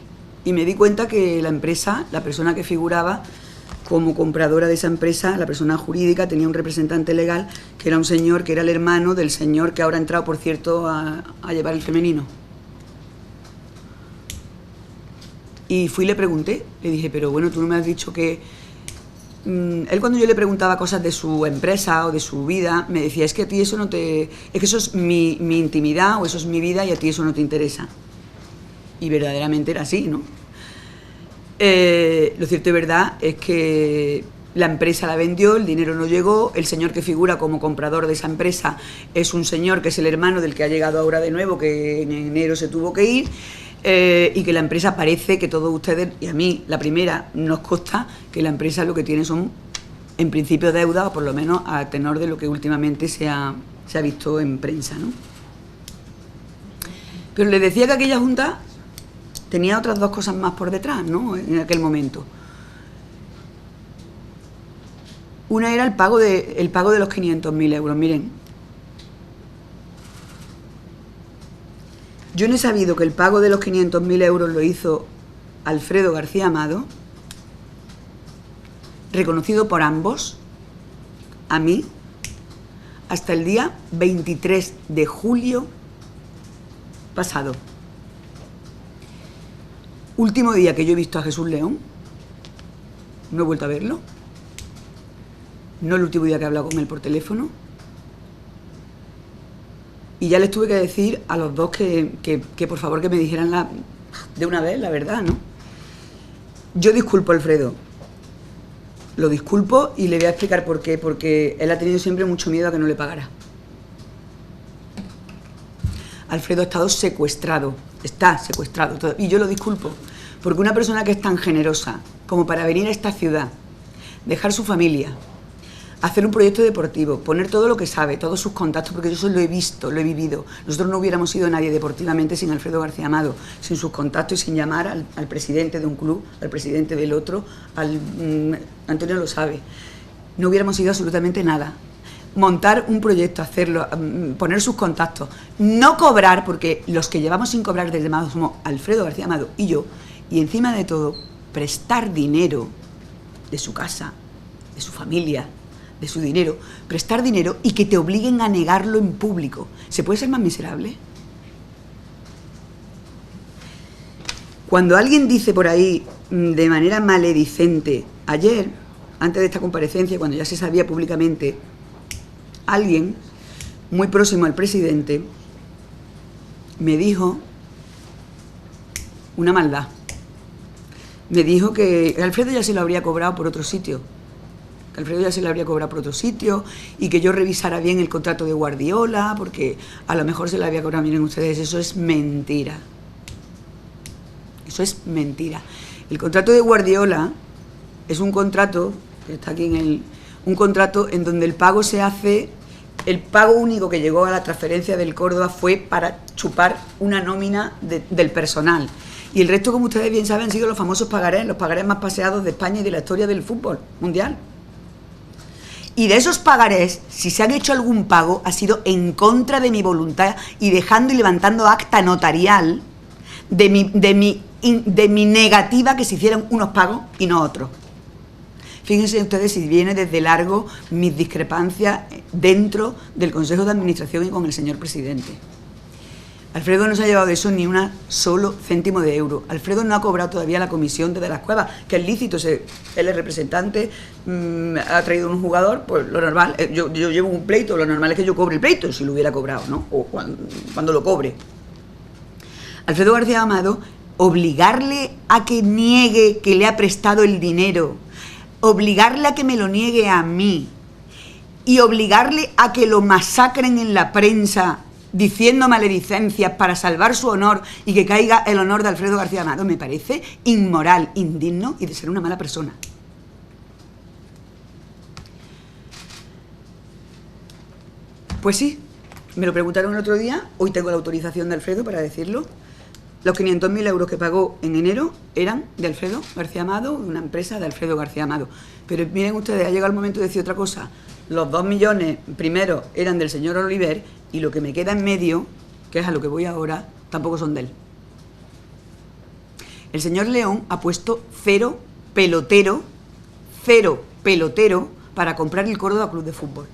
y me di cuenta que la empresa, la persona que figuraba como compradora de esa empresa, la persona jurídica, tenía un representante legal que era un señor, que era el hermano del señor que ahora ha entrado, por cierto, a llevar el femenino. Y fui y le pregunté, le dije, pero bueno, tú no me has dicho que... Él, cuando yo le preguntaba cosas de su empresa o de su vida, me decía, es que a ti eso no te... Es que eso es mi intimidad o eso es mi vida y a ti eso no te interesa. Y verdaderamente era así, ¿no? Lo cierto y verdad es que la empresa la vendió, el dinero no llegó, el señor que figura como comprador de esa empresa es un señor que es el hermano del que ha llegado ahora de nuevo, que en enero se tuvo que ir, y que la empresa parece que todos ustedes, y a mí la primera, nos consta que la empresa lo que tiene son, en principio, deuda, o por lo menos a tenor de lo que últimamente se ha visto en prensa, ¿no? Pero les decía que aquella junta tenía otras 2 cosas más por detrás, ¿no?, en aquel momento. Una era el pago de los 500.000 euros. Miren, yo no he sabido que el pago de los 500.000 euros lo hizo Alfredo García Amado, reconocido por ambos, a mí, hasta el día 23 de julio pasado. Último día que yo he visto a Jesús León, no he vuelto a verlo, no el último día que he hablado con él por teléfono, y ya les tuve que decir a los dos que por favor que me dijeran de una vez la verdad, ¿no? Yo disculpo a Alfredo, lo disculpo y le voy a explicar por qué, porque él ha tenido siempre mucho miedo a que no le pagara. Alfredo ha estado secuestrado, está secuestrado, y yo lo disculpo, porque una persona que es tan generosa como para venir a esta ciudad, dejar su familia, hacer un proyecto deportivo, poner todo lo que sabe, todos sus contactos, porque yo eso lo he visto, lo he vivido. Nosotros no hubiéramos sido nadie deportivamente sin Alfredo García Amado, sin sus contactos y sin llamar al presidente de un club, al presidente del otro, Antonio lo sabe. No hubiéramos sido absolutamente nada. Montar un proyecto, hacerlo, poner sus contactos, no cobrar, porque los que llevamos sin cobrar desde Amado somos Alfredo García Amado y yo, y encima de todo, prestar dinero de su casa, de su familia, de su dinero, prestar dinero y que te obliguen a negarlo en público. ¿Se puede ser más miserable? Cuando alguien dice por ahí de manera maledicente, ayer, antes de esta comparecencia, cuando ya se sabía públicamente, alguien muy próximo al presidente me dijo una maldad. Me dijo que Alfredo ya se lo habría cobrado por otro sitio. Que Alfredo ya se lo habría cobrado por otro sitio y que yo revisara bien el contrato de Guardiola, porque a lo mejor se lo había cobrado. Miren ustedes, eso es mentira. Eso es mentira. El contrato de Guardiola es un contrato, que está aquí un contrato en donde el pago se hace, el pago único que llegó a la transferencia del Córdoba fue para chupar una nómina del personal. Y el resto, como ustedes bien saben, han sido los famosos pagarés, los pagarés más paseados de España y de la historia del fútbol mundial. Y de esos pagarés, si se han hecho algún pago, ha sido en contra de mi voluntad y dejando y levantando acta notarial de mi negativa que se hicieran unos pagos y no otros. Fíjense ustedes si viene desde largo mis discrepancias dentro del Consejo de Administración y con el señor presidente. Alfredo no se ha llevado de eso ni un solo céntimo de euro. Alfredo no ha cobrado todavía la comisión de las cuevas, que es lícito, él es representante, ha traído un jugador, pues lo normal, yo llevo un pleito, lo normal es que yo cobre el pleito, si lo hubiera cobrado, ¿no? O cuando lo cobre. Alfredo García Amado, obligarle a que niegue que le ha prestado el dinero, obligarle a que me lo niegue a mí y obligarle a que lo masacren en la prensa diciendo maledicencias para salvar su honor y que caiga el honor de Alfredo García Amado, me parece inmoral, indigno y de ser una mala persona. Pues sí, me lo preguntaron el otro día, hoy tengo la autorización de Alfredo para decirlo. Los 500.000 euros que pagó en enero eran de Alfredo García Amado, una empresa de Alfredo García Amado. Pero miren ustedes, ha llegado el momento de decir otra cosa. Los 2 millones primero eran del señor Oliver y lo que me queda en medio, que es a lo que voy ahora, tampoco son de él. El señor León ha puesto cero pelotero para comprar el Córdoba Club de Fútbol.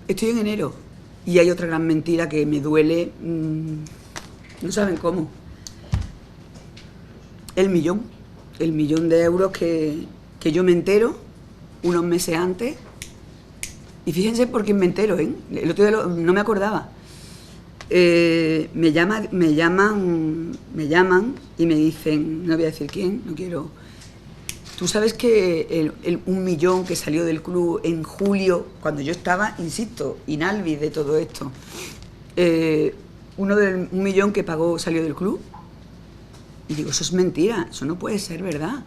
Estoy en enero y hay otra gran mentira que me duele, no saben cómo. El millón de euros que yo me entero unos meses antes. Y fíjense por quién me entero, ¿eh? El otro día no me acordaba. Me llaman y me dicen, no voy a decir quién, no quiero. Tú sabes que el 1 millón que salió del club en julio, cuando yo estaba, insisto, inalvis de todo esto, uno del 1 millón que pagó salió del club. Y digo, eso es mentira, eso no puede ser verdad.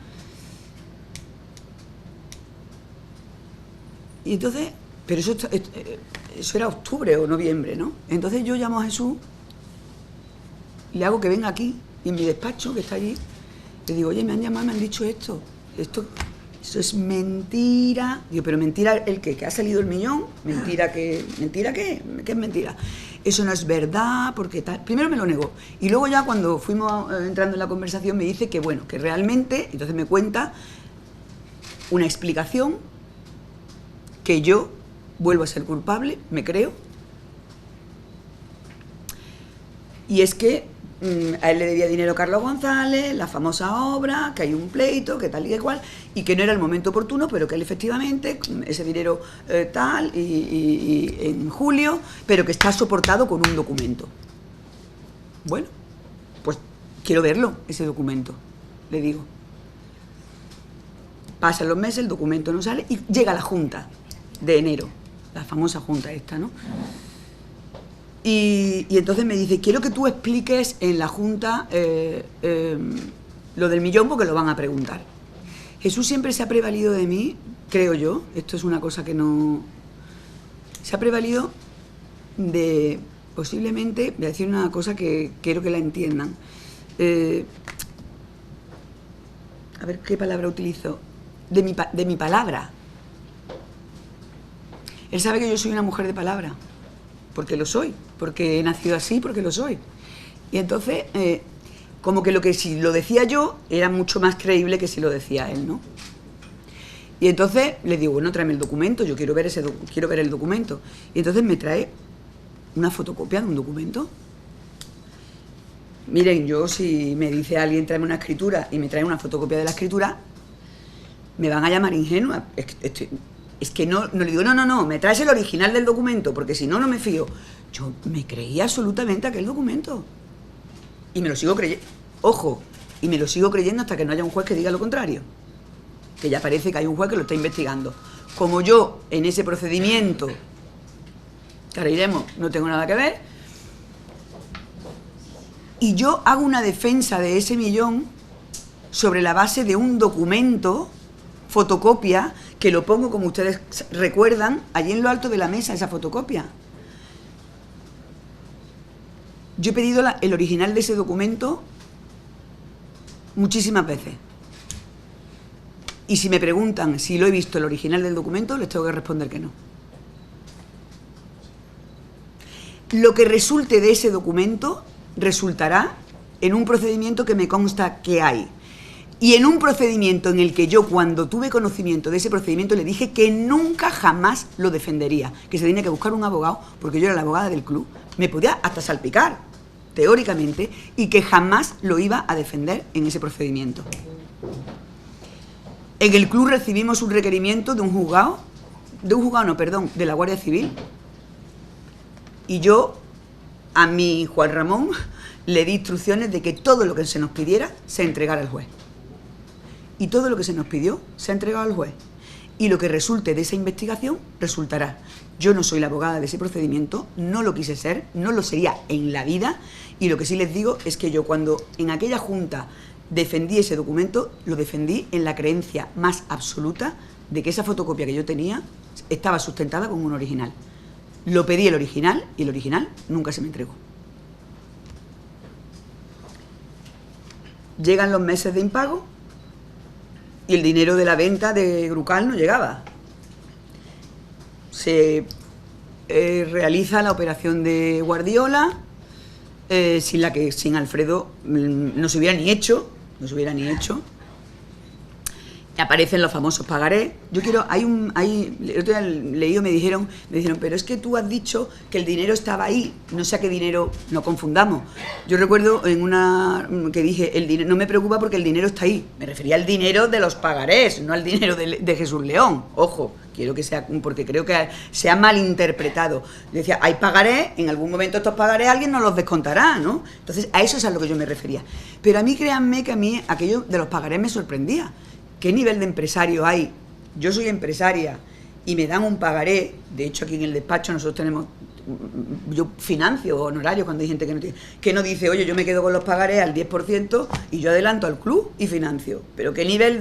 Y entonces, pero eso era octubre o noviembre, ¿no? Entonces yo llamo a Jesús, le hago que venga aquí, y en mi despacho, que está allí, le digo, oye, me han llamado, me han dicho esto es mentira. Digo, pero mentira el qué, que ha salido el millón, mentira qué, ¿qué es mentira? Eso no es verdad, porque tal. Primero me lo negó, y luego ya cuando fuimos entrando en la conversación me dice que bueno, que realmente, entonces me cuenta una explicación que yo vuelvo a ser culpable, me creo, y es que a él le debía dinero Carlos González, la famosa obra, que hay un pleito, que tal y que cual, y que no era el momento oportuno, pero que él efectivamente, ese dinero tal, y en julio, pero que está soportado con un documento. Bueno, pues quiero verlo, ese documento, le digo. Pasan los meses, el documento no sale, y llega la Junta de enero, la famosa Junta esta, ¿no? Y entonces me dice, quiero que tú expliques en la Junta lo del millón porque lo van a preguntar. Jesús siempre se ha prevalido de mí, creo yo, esto es una cosa que no... Se ha prevalido de, posiblemente, voy a decir una cosa que quiero que la entiendan. A ver qué palabra utilizo. De mi palabra. Él sabe que yo soy una mujer de palabra. Porque lo soy, porque he nacido así, porque lo soy. Y entonces, como que lo que si lo decía yo, era mucho más creíble que si lo decía él, ¿no? Y entonces le digo, bueno, tráeme el documento, yo quiero ver el documento. Y entonces me trae una fotocopia de un documento. Miren, yo si me dice alguien tráeme una escritura y me trae una fotocopia de la escritura, me van a llamar ingenua. Es que no le digo, no, me traes el original del documento, porque si no, no me fío. Yo me creí absolutamente aquel documento. Y me lo sigo creyendo. Ojo, y me lo sigo creyendo hasta que no haya un juez que diga lo contrario. Que ya parece que hay un juez que lo está investigando. Como yo, en ese procedimiento, que ahora iremos, no tengo nada que ver, y yo hago una defensa de ese millón sobre la base de un documento, fotocopia, que lo pongo, como ustedes recuerdan, allí en lo alto de la mesa, esa fotocopia. Yo he pedido el original de ese documento muchísimas veces. Y si me preguntan si lo he visto el original del documento, les tengo que responder que no. Lo que resulte de ese documento resultará en un procedimiento que me consta que hay. Y en un procedimiento en el que yo, cuando tuve conocimiento de ese procedimiento, le dije que nunca jamás lo defendería, que se tenía que buscar un abogado, porque yo era la abogada del club, me podía hasta salpicar, teóricamente, y que jamás lo iba a defender en ese procedimiento. En el club recibimos un requerimiento de un juzgado, de la Guardia Civil, y yo, a mi Juan Ramón, le di instrucciones de que todo lo que se nos pidiera se entregara al juez. Y todo lo que se nos pidió se ha entregado al juez. Y lo que resulte de esa investigación, resultará. Yo no soy la abogada de ese procedimiento, no lo quise ser, no lo sería en la vida, y lo que sí les digo es que yo, cuando en aquella junta defendí ese documento, lo defendí en la creencia más absoluta de que esa fotocopia que yo tenía estaba sustentada con un original. Lo pedí el original, y el original nunca se me entregó. Llegan los meses de impago y el dinero de la venta de Grucal no llegaba. Se realiza la operación de Guardiola, sin la que sin Alfredo no se hubiera ni hecho. Aparecen los famosos pagarés. Yo quiero, el otro día leído me dijeron, pero es que tú has dicho que el dinero estaba ahí, no sé a qué dinero, no confundamos. Yo recuerdo en una que dije, el dinero no me preocupa porque el dinero está ahí. Me refería al dinero de los pagarés, no al dinero de Jesús León. Ojo, quiero que sea, porque creo que se ha malinterpretado. Decía, hay pagarés, en algún momento estos pagarés alguien nos los descontará, ¿no? Entonces, a eso es a lo que yo me refería. Pero a mí, créanme que a mí aquello de los pagarés me sorprendía. ¿Qué nivel de empresario hay? Yo soy empresaria y me dan un pagaré. De hecho, aquí en el despacho nosotros tenemos... Yo financio honorarios cuando hay gente que no dice, oye, yo me quedo con los pagarés al 10% y yo adelanto al club y financio. Pero ¿qué nivel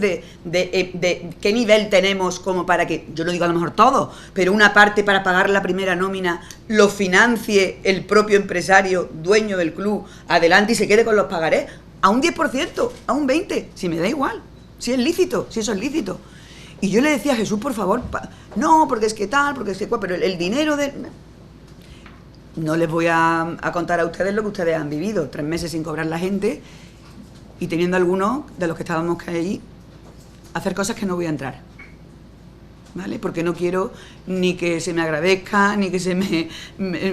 qué nivel tenemos como para que, yo no digo a lo mejor todo, pero una parte para pagar la primera nómina lo financie el propio empresario, dueño del club, adelante y se quede con los pagarés? A un 10%, a un 20%, si me da igual. Si es lícito, si eso es lícito. Y yo le decía a Jesús, por favor, no, porque es que tal, porque es que cual, pero el dinero de... No les voy a contar a ustedes lo que ustedes han vivido, 3 meses sin cobrar la gente y teniendo algunos de los que estábamos ahí hacer cosas que no voy a entrar, ¿vale? Porque no quiero ni que se me agradezca, ni que se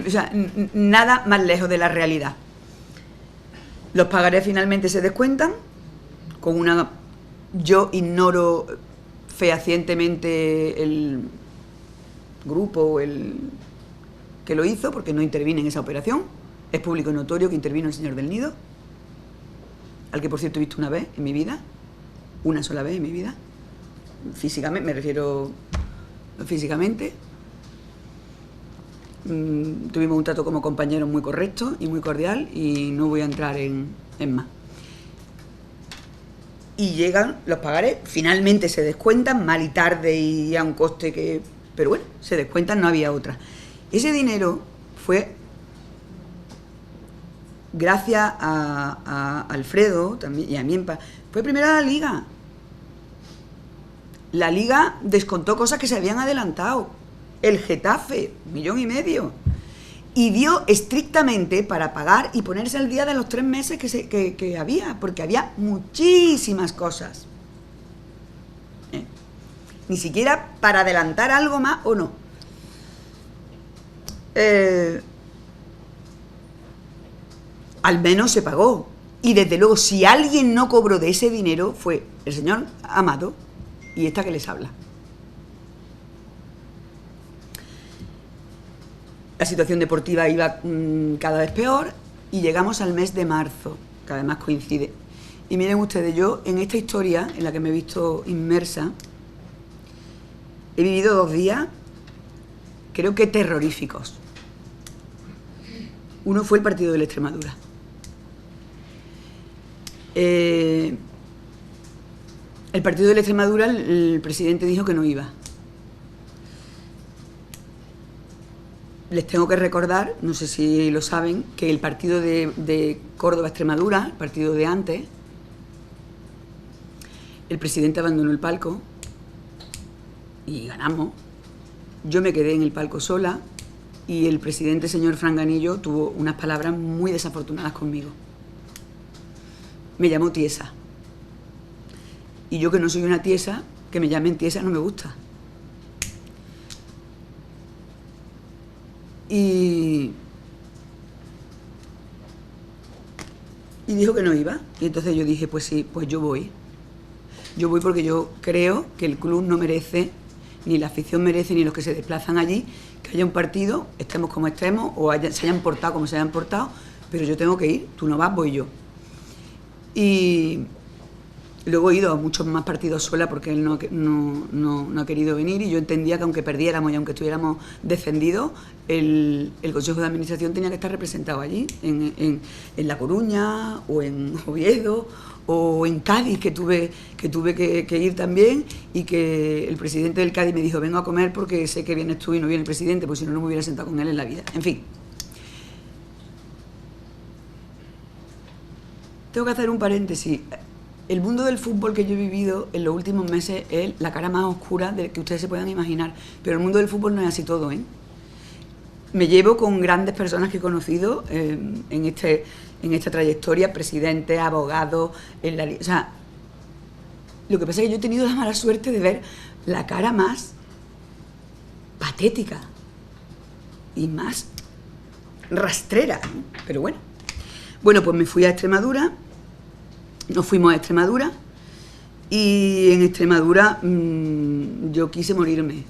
o sea, nada más lejos de la realidad. Los pagarés finalmente se descuentan con una... Yo ignoro fehacientemente el grupo que lo hizo, porque no intervine en esa operación. Es público y notorio que intervino el señor del Nido, al que por cierto he visto una vez en mi vida, una sola vez en mi vida, físicamente, me refiero físicamente. Tuvimos un trato como compañeros muy correcto y muy cordial y no voy a entrar en más. Y llegan los pagarés, finalmente se descuentan, mal y tarde y a un coste que... Pero bueno, se descuentan, no había otra. Ese dinero fue, gracias a Alfredo también, y a mí, fue primero a la Liga. La Liga descontó cosas que se habían adelantado. El Getafe, 1,5 millones. Y dio estrictamente para pagar y ponerse al día de los 3 meses que había, porque había muchísimas cosas. Ni siquiera para adelantar algo más o no. Al menos se pagó. Y desde luego, si alguien no cobró de ese dinero, fue el señor Amado y esta que les habla. La situación deportiva iba cada vez peor y llegamos al mes de marzo, que además coincide. Y miren ustedes, yo en esta historia en la que me he visto inmersa, he vivido 2 días, creo que terroríficos. Uno fue el partido de la Extremadura. El partido de la Extremadura, el presidente dijo que no iba. Les tengo que recordar, no sé si lo saben, que el partido de Córdoba-Extremadura, el partido de antes, el presidente abandonó el palco y ganamos. Yo me quedé en el palco sola y el presidente, señor Franganillo, tuvo unas palabras muy desafortunadas conmigo. Me llamó tiesa. Y yo, que no soy una tiesa, que me llamen tiesa no me gusta. Y dijo que no iba. Y entonces yo dije, pues sí, pues yo voy. Yo voy porque yo creo que el club no merece, ni la afición merece, ni los que se desplazan allí, que haya un partido, estemos como estemos, o se hayan portado como se hayan portado, pero yo tengo que ir. Tú no vas, voy yo. Y luego he ido a muchos más partidos sola porque él no ha querido venir, y yo entendía que aunque perdiéramos y aunque estuviéramos descendidos, el Consejo de Administración tenía que estar representado allí, en La Coruña, o en Oviedo, o en Cádiz, que tuve que ir también, y que el presidente del Cádiz me dijo, vengo a comer porque sé que vienes tú y no viene el presidente, pues si no, no me hubiera sentado con él en la vida. En fin. Tengo que hacer un paréntesis. El mundo del fútbol que yo he vivido en los últimos meses es la cara más oscura de que ustedes se puedan imaginar, pero el mundo del fútbol no es así todo, ¿eh? Me llevo con grandes personas que he conocido en esta trayectoria, presidentes, abogados, o sea, lo que pasa es que yo he tenido la mala suerte de ver la cara más patética y más rastrera, ¿no? Pero bueno. Bueno, pues me fui a Extremadura, nos fuimos a Extremadura, y en Extremadura yo quise morirme.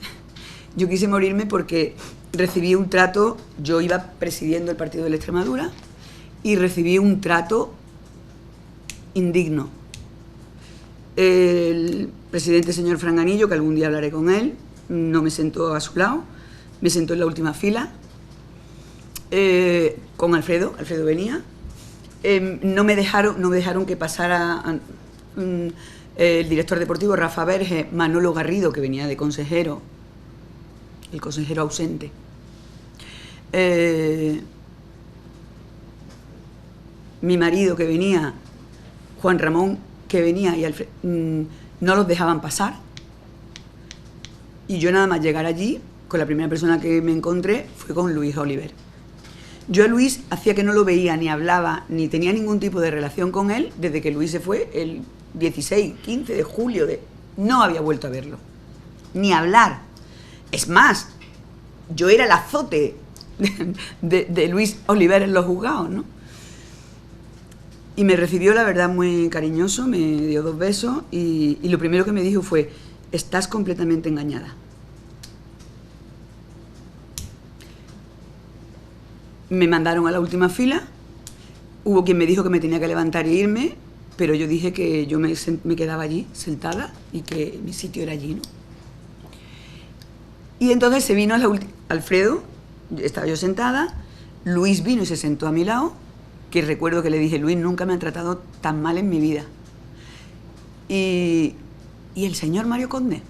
Yo quise morirme porque recibí un trato, yo iba presidiendo el partido de la Extremadura, y recibí un trato indigno. El presidente, señor Franganillo, que algún día hablaré con él, no me sentó a su lado, me sentó en la última fila, con Alfredo venía. No me dejaron que pasara el director deportivo, Rafa Verge, Manolo Garrido, que venía de consejero, el consejero ausente. Mi marido, que venía, Juan Ramón, que venía, y Alfredo, no los dejaban pasar. Y yo, nada más llegar allí, con la primera persona que me encontré fue con Luis Oliver. Yo a Luis hacía que no lo veía, ni hablaba, ni tenía ningún tipo de relación con él desde que Luis se fue el 16, 15 de julio. No había vuelto a verlo, ni hablar. Es más, yo era el azote de Luis Oliver en los juzgados, ¿no? Y me recibió, la verdad, muy cariñoso, me dio 2 besos, y lo primero que me dijo fue, estás completamente engañada. Me mandaron a la última fila, hubo quien me dijo que me tenía que levantar e irme, pero yo dije que yo me quedaba allí, sentada, y que mi sitio era allí, ¿no? Y entonces se vino Alfredo, estaba yo sentada, Luis vino y se sentó a mi lado, que recuerdo que le dije, Luis, nunca me han tratado tan mal en mi vida. Y el señor Mario Conde.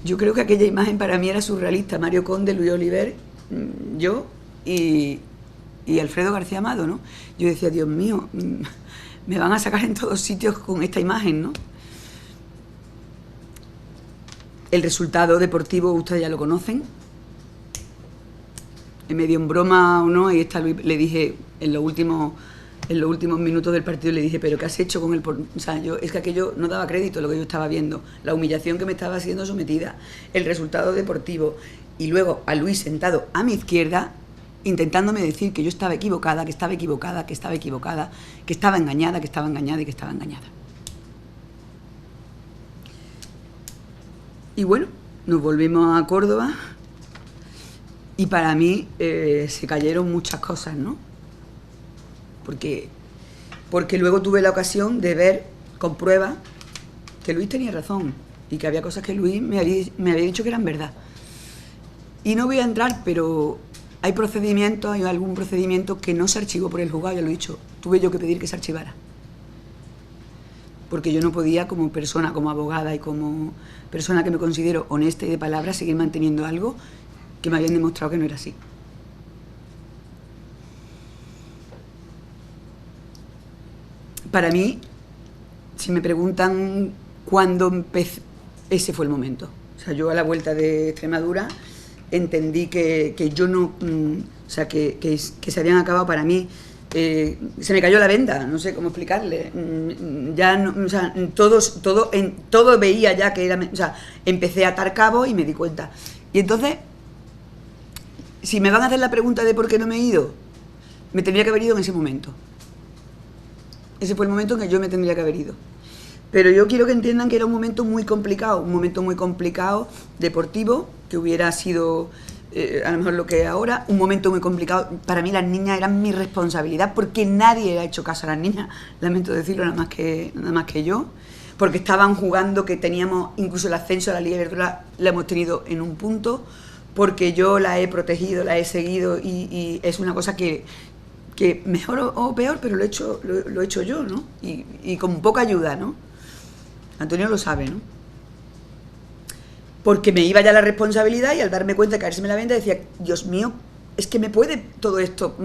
Yo creo que aquella imagen para mí era surrealista, Mario Conde, Luis Oliver, yo y Alfredo García Amado, ¿no? Yo decía, Dios mío, me van a sacar en todos sitios con esta imagen, ¿no? El resultado deportivo ustedes ya lo conocen. Medio en broma o no, ahí está Luis, le dije en los últimos minutos del partido, le dije, pero ¿qué has hecho con el o sea, es que aquello no daba crédito a lo que yo estaba viendo, la humillación que me estaba siendo sometida, el resultado deportivo, y luego a Luis sentado a mi izquierda, intentándome decir que yo estaba equivocada, que estaba equivocada, que estaba equivocada, que estaba engañada, que estaba engañada y que estaba engañada. Y bueno, nos volvimos a Córdoba, y para mí se cayeron muchas cosas, ¿no? Porque luego tuve la ocasión de ver con pruebas que Luis tenía razón y que había cosas que Luis me había dicho que eran verdad. Y no voy a entrar, pero hay algún procedimiento que no se archivó por el juzgado, ya lo he dicho. Tuve yo que pedir que se archivara. Porque yo no podía, como persona, como abogada y como persona que me considero honesta y de palabra, seguir manteniendo algo que me habían demostrado que no era así. Para mí, si me preguntan cuándo empecé, ese fue el momento. O sea, yo a la vuelta de Extremadura entendí que yo no, o sea, que se habían acabado para mí se me cayó la venda, no sé cómo explicarle. Ya no, o sea, todo veía ya que era, o sea, empecé a atar cabos y me di cuenta. Y entonces, si me van a hacer la pregunta de por qué no me he ido, me tendría que haber ido en ese momento. Ese fue el momento en que yo me tendría que haber ido. Pero yo quiero que entiendan que era un momento muy complicado deportivo, que hubiera sido a lo mejor lo que es ahora, un momento muy complicado. Para mí las niñas eran mi responsabilidad, porque nadie ha hecho caso a las niñas, lamento decirlo, nada más que yo, porque estaban jugando, que teníamos incluso el ascenso a la Liga Iberdrola, la hemos tenido en un punto, porque yo la he protegido, la he seguido, y es una cosa que mejor o peor, pero lo he hecho yo, ¿no? Y con poca ayuda, ¿no? Antonio lo sabe, ¿no? Porque me iba ya la responsabilidad, y al darme cuenta de caérseme la venda decía, Dios mío, es que me puede todo esto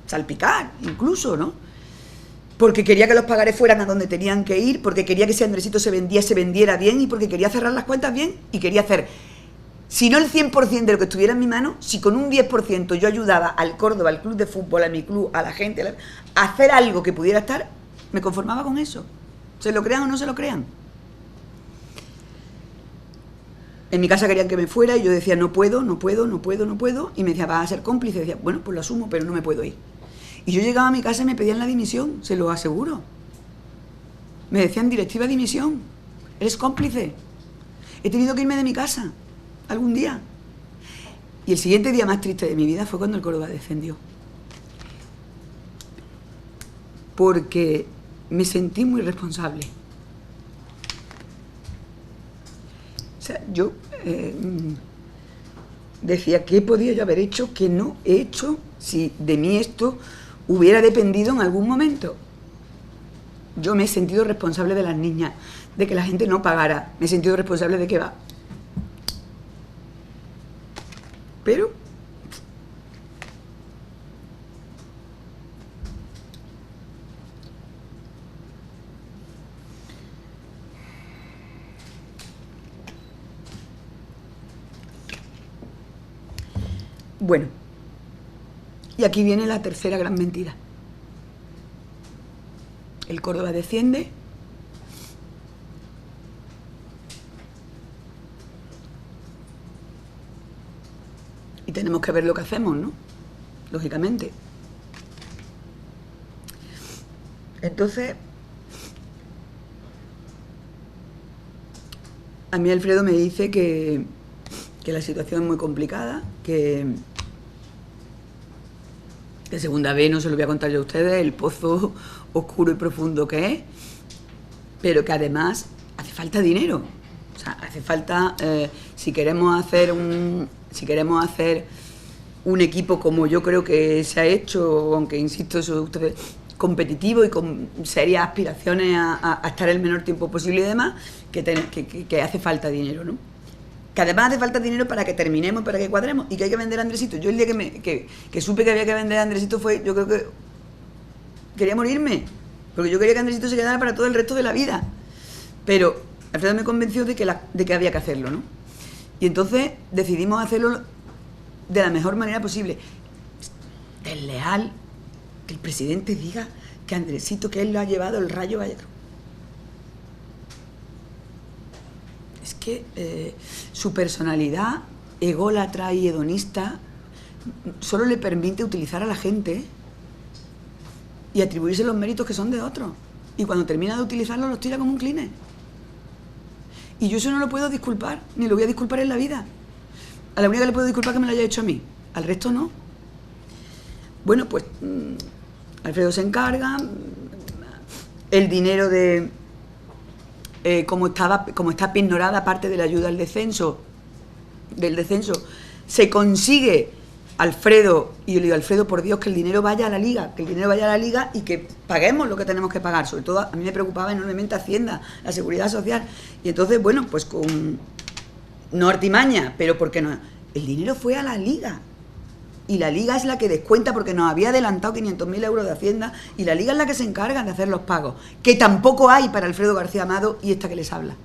salpicar, incluso, ¿no? Porque quería que los pagares fueran a donde tenían que ir, porque quería que ese Andresito se vendiera bien, y porque quería cerrar las cuentas bien, y quería hacer, si no el 100% de lo que estuviera en mi mano, si con un 10% yo ayudaba al Córdoba, al club de fútbol, a mi club, a la gente, a hacer algo que pudiera estar, me conformaba con eso. ¿Se lo crean o no se lo crean? En mi casa querían que me fuera y yo decía, no puedo, y me decía, vas a ser cómplice. Y decía, bueno, pues lo asumo, pero no me puedo ir. Y yo llegaba a mi casa y me pedían la dimisión, se lo aseguro. Me decían, directiva, dimisión, eres cómplice. He tenido que irme de mi casa algún día. Y el siguiente día más triste de mi vida fue cuando el Córdoba descendió. Porque me sentí muy responsable. O sea, yo decía, ¿qué podía yo haber hecho que no he hecho si de mí esto hubiera dependido en algún momento? Yo me he sentido responsable de las niñas, de que la gente no pagara, me he sentido responsable de que va. Pero bueno, y aquí viene la tercera gran mentira. El Córdoba desciende, y tenemos que ver lo que hacemos, ¿no? Lógicamente. Entonces, a mí Alfredo me dice que la situación es muy complicada, que segunda vez, no se lo voy a contar yo a ustedes, el pozo oscuro y profundo que es, pero que además hace falta dinero. O sea, hace falta, si queremos hacer un equipo como yo creo que se ha hecho, aunque insisto, eso ustedes, competitivo y con serias aspiraciones a estar el menor tiempo posible y demás, que hace falta dinero, ¿no? Que además hace falta dinero para que terminemos, para que cuadremos, y que hay que vender a Andresito. Yo el día que supe que había que vender a Andresito fue, yo creo que quería morirme, porque yo quería que Andresito se quedara para todo el resto de la vida. Pero Alfredo me convenció de que había que hacerlo, ¿no? Y entonces decidimos hacerlo de la mejor manera posible. Desleal que el presidente diga que Andresito, que él lo ha llevado el Rayo Vallecano. Es que su personalidad ególatra y hedonista solo le permite utilizar a la gente y atribuirse los méritos que son de otros. Y cuando termina de utilizarlos, los tira como un Kleenex. Y yo eso no lo puedo disculpar, ni lo voy a disculpar en la vida. A la única que le puedo disculpar es que me lo haya hecho a mí, al resto no. Bueno, pues Alfredo se encarga, el dinero de... como está pignorada parte de la ayuda del descenso, se consigue. Alfredo, y yo le digo, Alfredo, por Dios, que el dinero vaya a la Liga, y que paguemos lo que tenemos que pagar. Sobre todo, a mí me preocupaba enormemente Hacienda, la Seguridad Social. Y entonces, bueno, pues con... no artimaña, pero ¿por qué no? El dinero fue a la Liga. Y la Liga es la que descuenta, porque nos había adelantado 500.000 euros de Hacienda, y la Liga es la que se encarga de hacer los pagos, que tampoco hay para Alfredo García Amado y esta que les habla.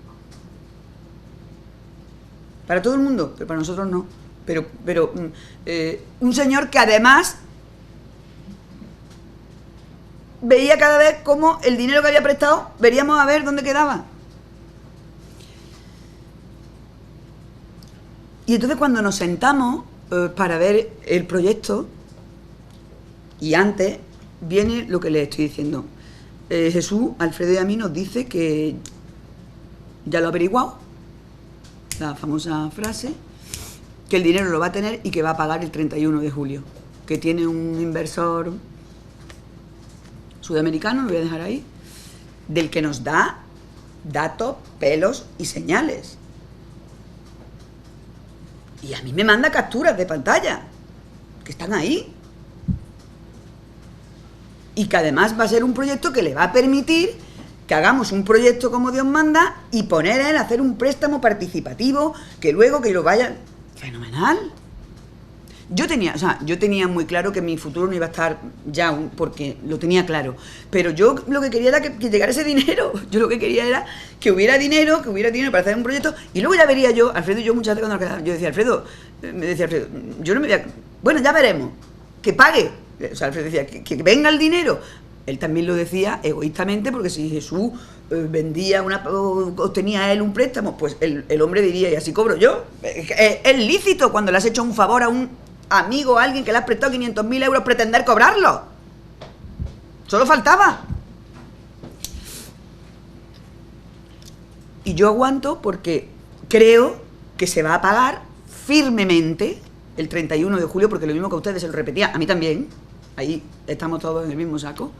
Para todo el mundo, pero para nosotros no. Pero un señor que además veía cada vez cómo el dinero que había prestado, veríamos a ver dónde quedaba. Y entonces cuando nos sentamos para ver el proyecto, y antes viene lo que les estoy diciendo. Jesús, Alfredo y a mí nos dice que ya lo ha averiguado, la famosa frase, que el dinero lo va a tener y que va a pagar el 31 de julio, que tiene un inversor sudamericano, lo voy a dejar ahí, del que nos da datos, pelos y señales. Y a mí me manda capturas de pantalla, que están ahí. Y que además va a ser un proyecto que le va a permitir que hagamos un proyecto como Dios manda y poner a él a hacer un préstamo participativo, que luego que lo vaya... ¡Fenomenal! Yo tenía muy claro que mi futuro no iba a estar ya, porque lo tenía claro. Pero yo lo que quería era que llegara ese dinero. Yo lo que quería era que hubiera dinero para hacer un proyecto. Y luego ya vería yo, Alfredo y yo muchas veces cuando nos quedábamos, yo decía, Alfredo, yo no me voy a... Bueno, ya veremos. Que pague. O sea, Alfredo decía, que venga el dinero. Él también lo decía egoístamente, porque si Jesús vendía o tenía él un préstamo, pues el hombre diría, y así cobro yo. Es lícito cuando le has hecho un favor a un amigo, a alguien que le has prestado 500.000 euros, pretender cobrarlo. Solo faltaba. Y yo aguanto porque creo que se va a pagar firmemente el 31 de julio, porque lo mismo que a ustedes se lo repetía, a mí también, ahí estamos todos en el mismo saco,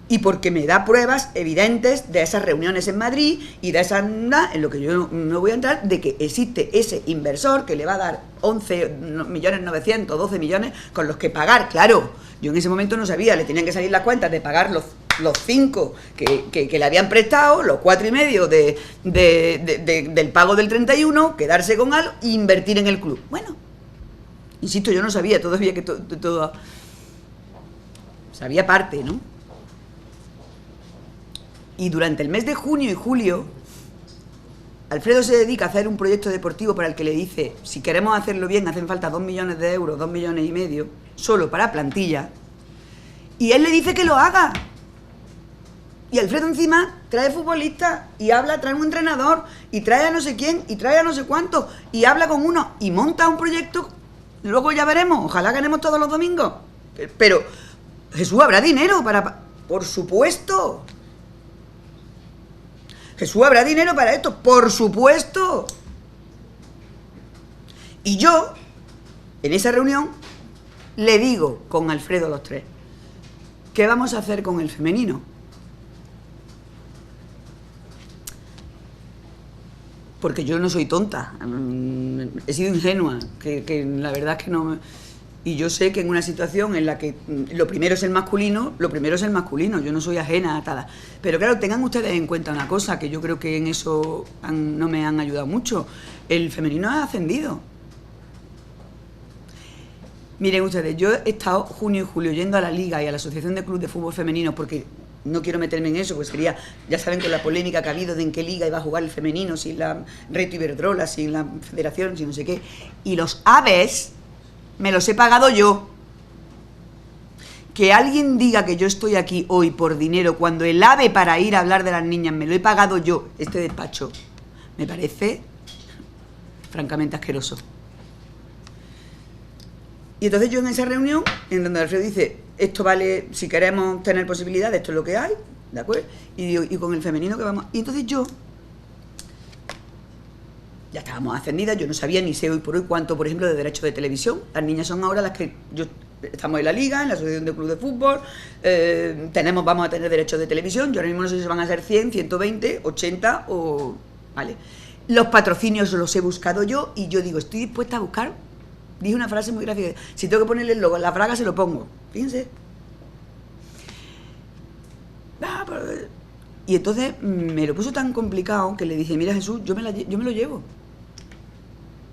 y porque me da pruebas evidentes de esas reuniones en Madrid y de esas, en lo que yo no voy a entrar, de que existe ese inversor que le va a dar 11.900.000, 12 millones con los que pagar. Claro, yo en ese momento no sabía, le tenían que salir las cuentas de pagar los 5 que le habían prestado, los 4,5 del pago del 31, quedarse con algo e invertir en el club. Bueno, insisto, yo no sabía todavía que todo sabía parte, ¿no? Y durante el mes de junio y julio, Alfredo se dedica a hacer un proyecto deportivo para el que le dice, si queremos hacerlo bien, hacen falta 2 millones de euros, 2,5 millones, solo para plantilla. Y él le dice que lo haga. Y Alfredo encima trae futbolistas y trae un entrenador y trae a no sé quién y trae a no sé cuánto y habla con uno y monta un proyecto. Luego ya veremos, ojalá ganemos todos los domingos. Pero Jesús, habrá dinero para... Por supuesto. Jesús, habrá dinero para esto, por supuesto. Y yo, en esa reunión, le digo con Alfredo los tres, ¿qué vamos a hacer con el femenino? Porque yo no soy tonta, he sido ingenua, que la verdad es que no... Y yo sé que en una situación en la que lo primero es el masculino, yo no soy ajena a atada. Pero claro, tengan ustedes en cuenta una cosa, que yo creo que en eso no me han ayudado mucho. El femenino ha ascendido. Miren ustedes, yo he estado junio y julio yendo a la Liga y a la Asociación de Clubes de Fútbol Femenino, porque no quiero meterme en eso, pues sería, ya saben, con la polémica que ha habido de en qué liga iba a jugar el femenino, sin la Reto Iberdrola, sin la Federación, sin no sé qué. Y los aves... me los he pagado yo. Que alguien diga que yo estoy aquí hoy por dinero cuando el AVE para ir a hablar de las niñas me lo he pagado yo, este despacho, me parece francamente asqueroso. Y entonces yo en esa reunión, en donde Alfredo dice, esto vale, si queremos tener posibilidades, esto es lo que hay, ¿de acuerdo? Y digo, y con el femenino que vamos... Y entonces yo... ya estábamos ascendidas, yo no sabía ni sé hoy por hoy cuánto, por ejemplo, de derechos de televisión. Las niñas son ahora las que estamos en la Liga, en la Asociación de Club de Fútbol, vamos a tener derechos de televisión. Yo ahora mismo no sé si van a ser 100, 120, 80 o... Vale. Los patrocinios los he buscado yo y yo digo, estoy dispuesta a buscar. Dije una frase muy gráfica, si tengo que ponerle el logo en la fraga se lo pongo. Fíjense. Y entonces me lo puso tan complicado que le dije, mira Jesús, yo me lo llevo.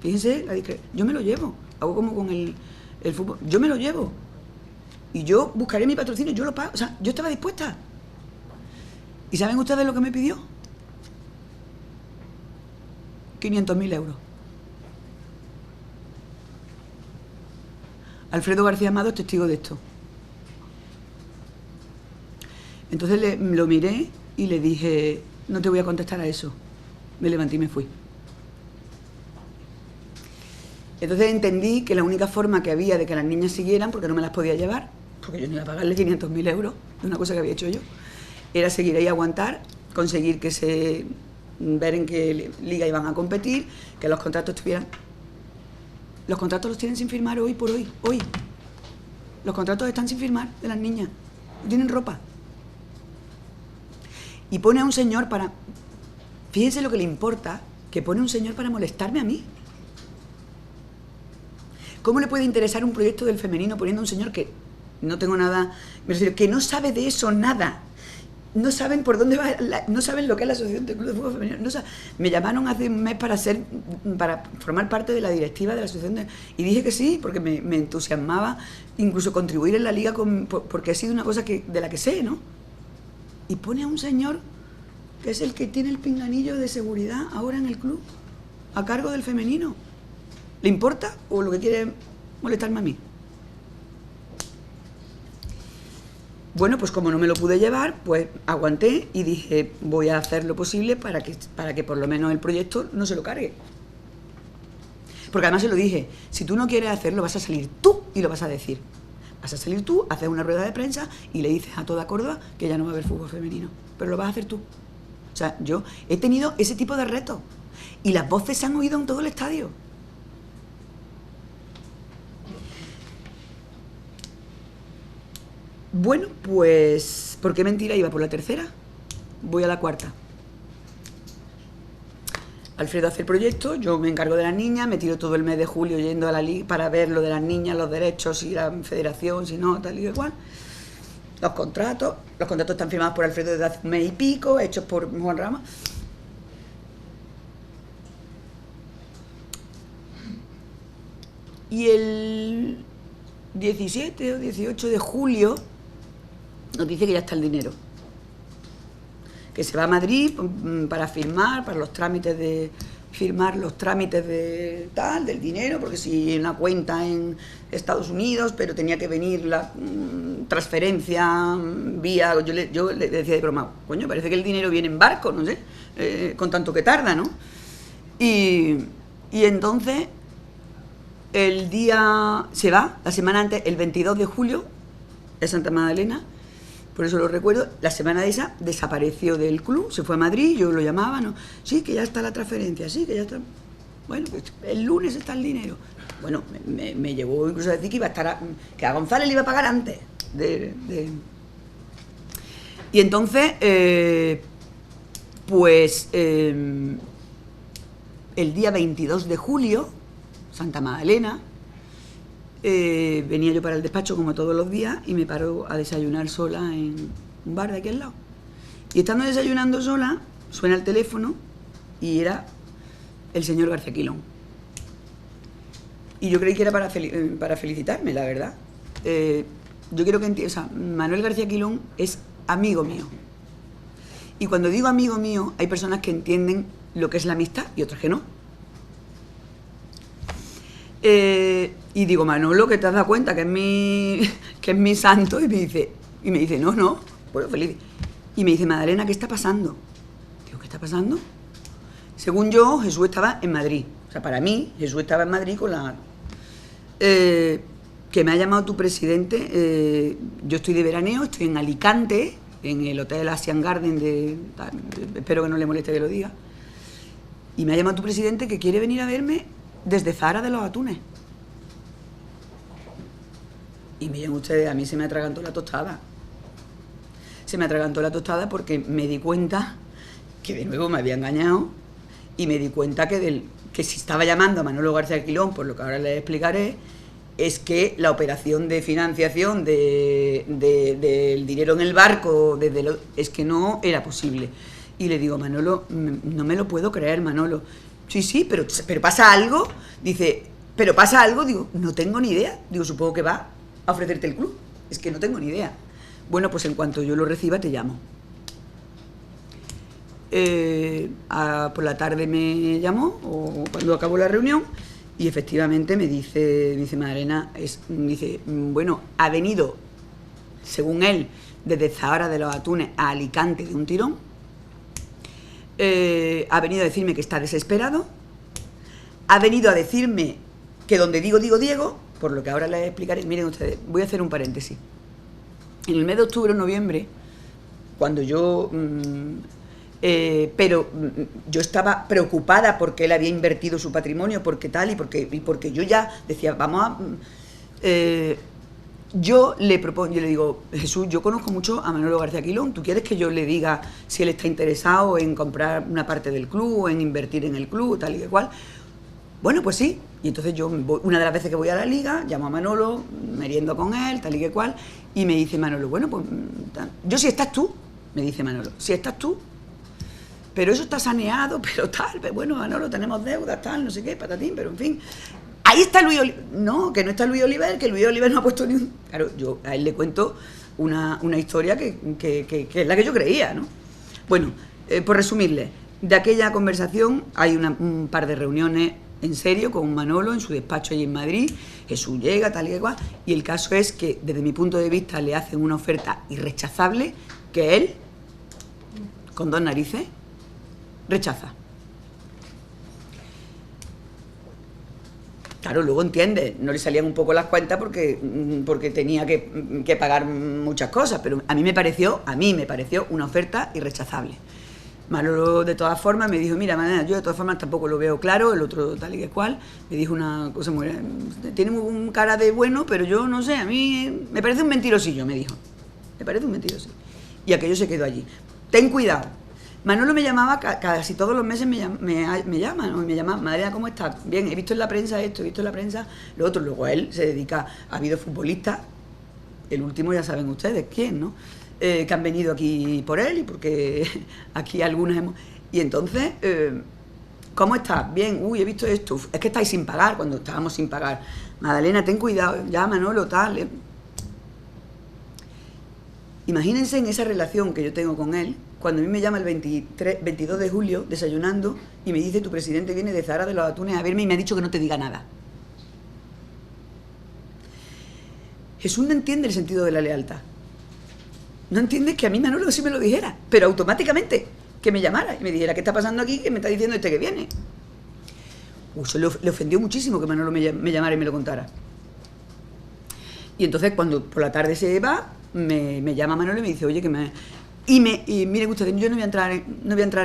Fíjense, yo me lo llevo. Hago como con el fútbol. Yo me lo llevo. Y yo buscaré mi patrocinio, yo lo pago. O sea, yo estaba dispuesta. ¿Y saben ustedes lo que me pidió? 500.000 euros. Alfredo García Amado es testigo de esto. Entonces lo miré y le dije, no te voy a contestar a eso. Me levanté y me fui. Entonces entendí que la única forma que había de que las niñas siguieran, porque no me las podía llevar, porque yo no iba a pagarle 500.000 euros de una cosa que había hecho yo, era seguir ahí, aguantar, conseguir que ver en qué liga iban a competir, que los contratos estuvieran... Los contratos los tienen sin firmar hoy por hoy, hoy. Los contratos están sin firmar de las niñas, no tienen ropa. Y pone a un señor para... Fíjense lo que le importa, que pone un señor para molestarme a mí. ¿Cómo le puede interesar un proyecto del femenino poniendo a un señor que no tengo nada, me refiero, que no sabe de eso nada? No saben por dónde va, no saben lo que es la Asociación de Clubes de Fútbol Femenino. Me llamaron hace un mes para formar parte de la directiva de la Asociación y dije que sí, porque me entusiasmaba incluso contribuir en la liga porque ha sido una cosa de la que sé, ¿no? Y pone a un señor que es el que tiene el pinganillo de seguridad ahora en el club, a cargo del femenino. ¿Le importa o lo que quiere es molestarme a mí? Bueno, pues como no me lo pude llevar, pues aguanté y dije, voy a hacer lo posible para que por lo menos el proyecto no se lo cargue. Porque además se lo dije, si tú no quieres hacerlo, vas a salir tú y lo vas a decir. Vas a salir tú, haces una rueda de prensa y le dices a toda Córdoba que ya no va a haber fútbol femenino. Pero lo vas a hacer tú. O sea, yo he tenido ese tipo de retos y las voces se han oído en todo el estadio. Bueno, pues, ¿por qué mentira? Iba por la tercera, voy a la cuarta. Alfredo hace el proyecto, yo me encargo de las niñas, me tiro todo el mes de julio yendo a la liga para ver lo de las niñas, los derechos, si la federación, si no, tal y igual. Los contratos están firmados por Alfredo desde hace un mes y pico, hechos por Juan Rama. Y el 17 o 18 de julio nos dice que ya está el dinero, que se va a Madrid para firmar, para los trámites de firmar los trámites de tal, del dinero, porque si en la cuenta en Estados Unidos, pero tenía que venir la transferencia vía, yo le decía de broma, coño, parece que el dinero viene en barco, no sé, con tanto que tarda, ¿no? Y entonces el día se va, la semana antes, el 22 de julio, de Santa Magdalena. Por eso lo recuerdo, la semana de esa desapareció del club, se fue a Madrid, yo lo llamaba, ¿no? Sí, que ya está la transferencia, sí, que ya está. Bueno, pues el lunes está el dinero. Bueno, me llegó incluso a decir que iba a estar, que a González le iba a pagar antes. Y entonces, el día 22 de julio, Santa Magdalena, venía yo para el despacho como todos los días y me paro a desayunar sola en un bar de aquí al lado. Y estando desayunando sola, suena el teléfono y era el señor García Quilón. Y yo creí que era para felicitarme, la verdad. Yo quiero que entiendas, o sea, Manuel García Quilón es amigo mío. Y cuando digo amigo mío, hay personas que entienden lo que es la amistad y otras que no. Y digo, Manolo, que te has dado cuenta que es mi santo, y me dice, no, bueno, feliz. Y me dice, Magdalena, ¿qué está pasando? Digo, ¿qué está pasando? Según yo, Jesús estaba en Madrid. O sea, para mí, Jesús estaba en Madrid con la... que me ha llamado tu presidente, yo estoy de veraneo, estoy en Alicante, en el Hotel Asian Garden espero que no le moleste que lo diga, y me ha llamado tu presidente que quiere venir a verme desde Zara de los Atunes. Y miren ustedes, a mí se me atragantó la tostada. Se me atragantó la tostada porque me di cuenta que de nuevo me había engañado y me di cuenta que si estaba llamando a Manolo García Quilón, por lo que ahora les explicaré, es que la operación de financiación del dinero en el barco es que no era posible. Y le digo, Manolo, no me lo puedo creer, Manolo. Sí, pero ¿pasa algo? Dice, ¿pero pasa algo? Digo, no tengo ni idea. Digo, supongo que va a ofrecerte el club. Es que no tengo ni idea. Bueno, pues en cuanto yo lo reciba te llamo. Por la tarde me llamó, o cuando acabó la reunión, y efectivamente me dice Magdalena, dice, bueno, ha venido según él, desde Zahara de los Atunes a Alicante de un tirón. Ha venido a decirme que está desesperado. Ha venido a decirme que donde digo Diego, por lo que ahora les explicaré. Miren ustedes, voy a hacer un paréntesis. En el mes de octubre o noviembre, cuando yo... yo estaba preocupada porque él había invertido su patrimonio, porque tal, y porque yo ya decía, vamos a... yo le digo, Jesús, yo conozco mucho a Manolo García Quilón, ¿tú quieres que yo le diga si él está interesado en comprar una parte del club, o en invertir en el club, tal y que cual? Bueno, pues sí. Y entonces yo, una de las veces que voy a la liga, llamo a Manolo, meriendo con él, tal y que cual, y me dice Manolo, bueno, pues yo si estás tú, me dice Manolo, si estás tú, pero eso está saneado, pero tal, pero bueno, Manolo, tenemos deudas, tal, no sé qué, patatín, pero en fin. Ahí está Luis Oliver. No, que no está Luis Oliver, que Luis Oliver no ha puesto ni un... Claro, yo a él le cuento una historia que es la que yo creía, ¿no? Bueno, por resumirle, de aquella conversación hay un par de reuniones en serio con Manolo en su despacho allí en Madrid. Jesús llega, tal y cual, y el caso es que desde mi punto de vista le hacen una oferta irrechazable que él, con dos narices, rechaza. Claro, luego entiende, no le salían un poco las cuentas porque tenía que pagar muchas cosas, pero a mí me pareció una oferta irrechazable. Manolo, de todas formas, me dijo, mira, Manana, yo de todas formas tampoco lo veo claro, el otro tal y que cual, me dijo una cosa muy... Tiene un cara de bueno, pero yo no sé, a mí me parece un mentirosillo, me dijo. Me parece un mentirosillo. Y aquello se quedó allí. Ten cuidado. Manolo me llamaba, casi todos los meses me llama, Madalena, ¿cómo estás? Bien, he visto en la prensa esto, he visto en la prensa lo otro. Luego él se dedica, ha habido futbolistas, el último ya saben ustedes quién, ¿no? Que han venido aquí por él y porque aquí algunos hemos... Y entonces, ¿cómo estás? Bien, uy, he visto esto, es que estáis sin pagar, cuando estábamos sin pagar. Madalena, ten cuidado, ya Manolo, tal... Imagínense en esa relación que yo tengo con él, cuando a mí me llama el 22 de julio, desayunando, y me dice, tu presidente viene de Zahara de los Atunes a verme y me ha dicho que no te diga nada. Jesús no entiende el sentido de la lealtad. No entiende que a mí Manolo sí me lo dijera, pero automáticamente, que me llamara y me dijera, ¿qué está pasando aquí? ¿Qué me está diciendo este que viene? Eso le ofendió muchísimo que Manolo me llamara y me lo contara. Y entonces, cuando por la tarde se va, me llama Manolo y me dice, oye, que me... Y miren ustedes, yo no voy a entrar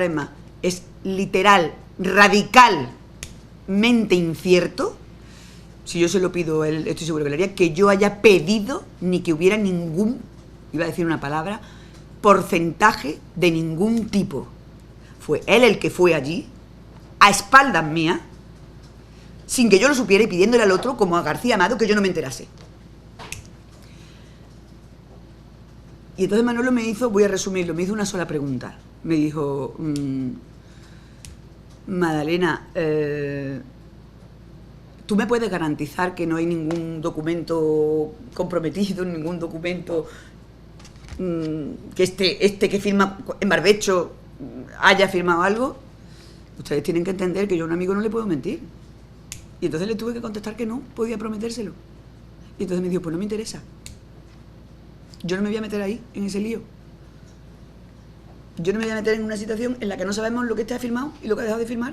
en más. Es literal, radicalmente incierto, si yo se lo pido a él, estoy seguro que lo haría, que yo haya pedido ni que hubiera ningún, iba a decir una palabra, porcentaje de ningún tipo. Fue él el que fue allí, a espaldas mías, sin que yo lo supiera y pidiéndole al otro, como a García Amado, que yo no me enterase. Y entonces Manolo me hizo, voy a resumirlo, me hizo una sola pregunta. Me dijo, Madalena, ¿tú me puedes garantizar que no hay ningún documento comprometido, ningún documento que este que firma en barbecho haya firmado algo? Ustedes tienen que entender que yo a un amigo no le puedo mentir. Y entonces le tuve que contestar que no podía prometérselo. Y entonces me dijo, pues no me interesa. Yo no me voy a meter ahí, en ese lío. Yo no me voy a meter en una situación en la que no sabemos lo que está firmado y lo que ha dejado de firmar.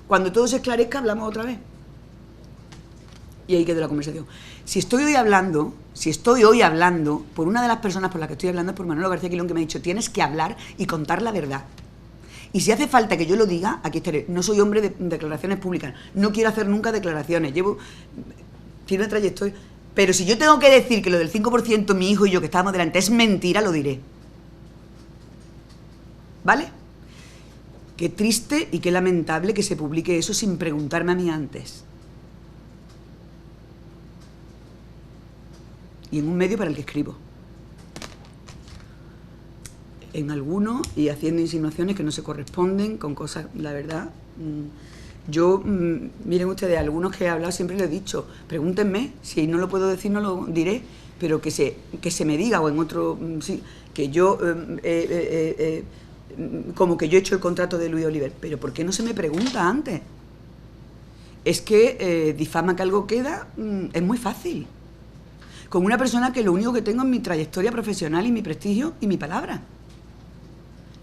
Cuando todo se esclarezca, hablamos otra vez. Y ahí quedó la conversación. Si estoy hoy hablando por una de las personas por las que estoy hablando, es por Manolo García Quilón, que me ha dicho, tienes que hablar y contar la verdad. Y si hace falta que yo lo diga, aquí estaré. No soy hombre de declaraciones públicas. No quiero hacer nunca declaraciones. Tiene una trayectoria... Pero si yo tengo que decir que lo del 5%, mi hijo y yo que estábamos delante, es mentira, lo diré. ¿Vale? Qué triste y qué lamentable que se publique eso sin preguntarme a mí antes. Y en un medio para el que escribo. En algunos, y haciendo insinuaciones que no se corresponden con cosas, la verdad... Yo, miren ustedes, algunos que he hablado siempre les he dicho, pregúntenme, si no lo puedo decir no lo diré, pero que se me diga, o en otro, sí, que yo, como que yo he hecho el contrato de Luis Oliver, pero ¿por qué no se me pregunta antes? Es que difama que algo queda, es muy fácil. con una persona que lo único que tengo es mi trayectoria profesional y mi prestigio y mi palabra.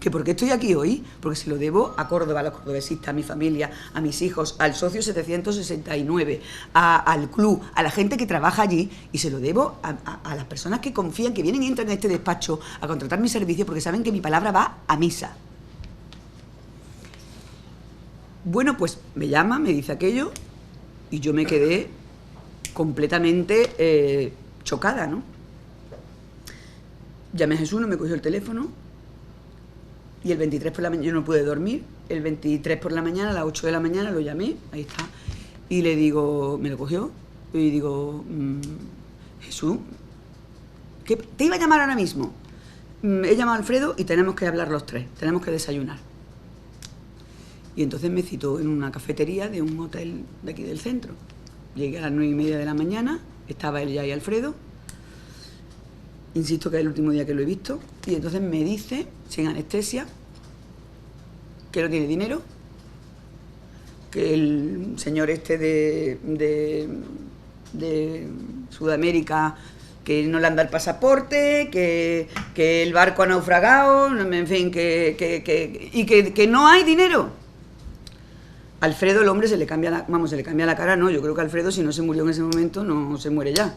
¿Que por qué estoy aquí hoy? Porque se lo debo a Córdoba, a los cordobesistas, a mi familia, a mis hijos, al socio 769, al club, a la gente que trabaja allí, y se lo debo a las personas que confían, que vienen y entran en este despacho a contratar mi servicio porque saben que mi palabra va a misa. Bueno, pues me llama, me dice aquello, y yo me quedé completamente chocada, ¿no? Llamé a Jesús, no me cogió el teléfono. Y el 23 por la mañana, yo no pude dormir, el 23 por la mañana, a las 8 de la mañana, lo llamé, ahí está, y le digo, me lo cogió, y digo, Jesús, que te iba a llamar ahora mismo. He llamado a Alfredo y tenemos que hablar los tres, tenemos que desayunar. Y entonces me citó en una cafetería de un hotel de aquí del centro. Llegué a las 9:30 de la mañana, estaba él ya y Alfredo. Insisto que es el último día que lo he visto. Y entonces me dice, sin anestesia, que no tiene dinero, que el señor este de Sudamérica, que no le anda el pasaporte, que el barco ha naufragado, en fin, que no hay dinero. Alfredo, el hombre, se le cambia la cara, no, yo creo que Alfredo, si no se murió en ese momento, no se muere ya.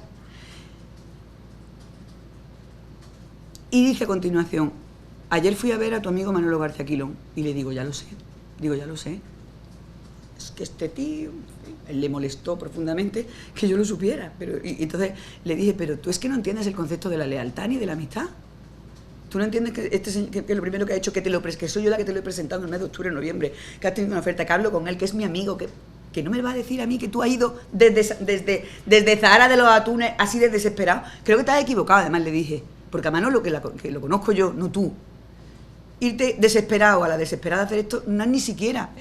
Y dice a continuación, ayer fui a ver a tu amigo Manolo García Quilón. Y le digo, ya lo sé. Es que este tío, él le molestó profundamente que yo lo supiera. Y entonces le dije, pero tú es que no entiendes el concepto de la lealtad ni de la amistad. Tú no entiendes que lo primero que ha hecho, que soy yo la que te lo he presentado en el mes de octubre, noviembre, que has tenido una oferta, que hablo con él, que es mi amigo, que no me va a decir a mí que tú has ido desde Zahara de los Atunes así de desesperado. Creo que te has equivocado, además le dije. Porque a Manolo, que lo conozco yo, no tú, irte desesperado a la desesperada a hacer esto, no es ni siquiera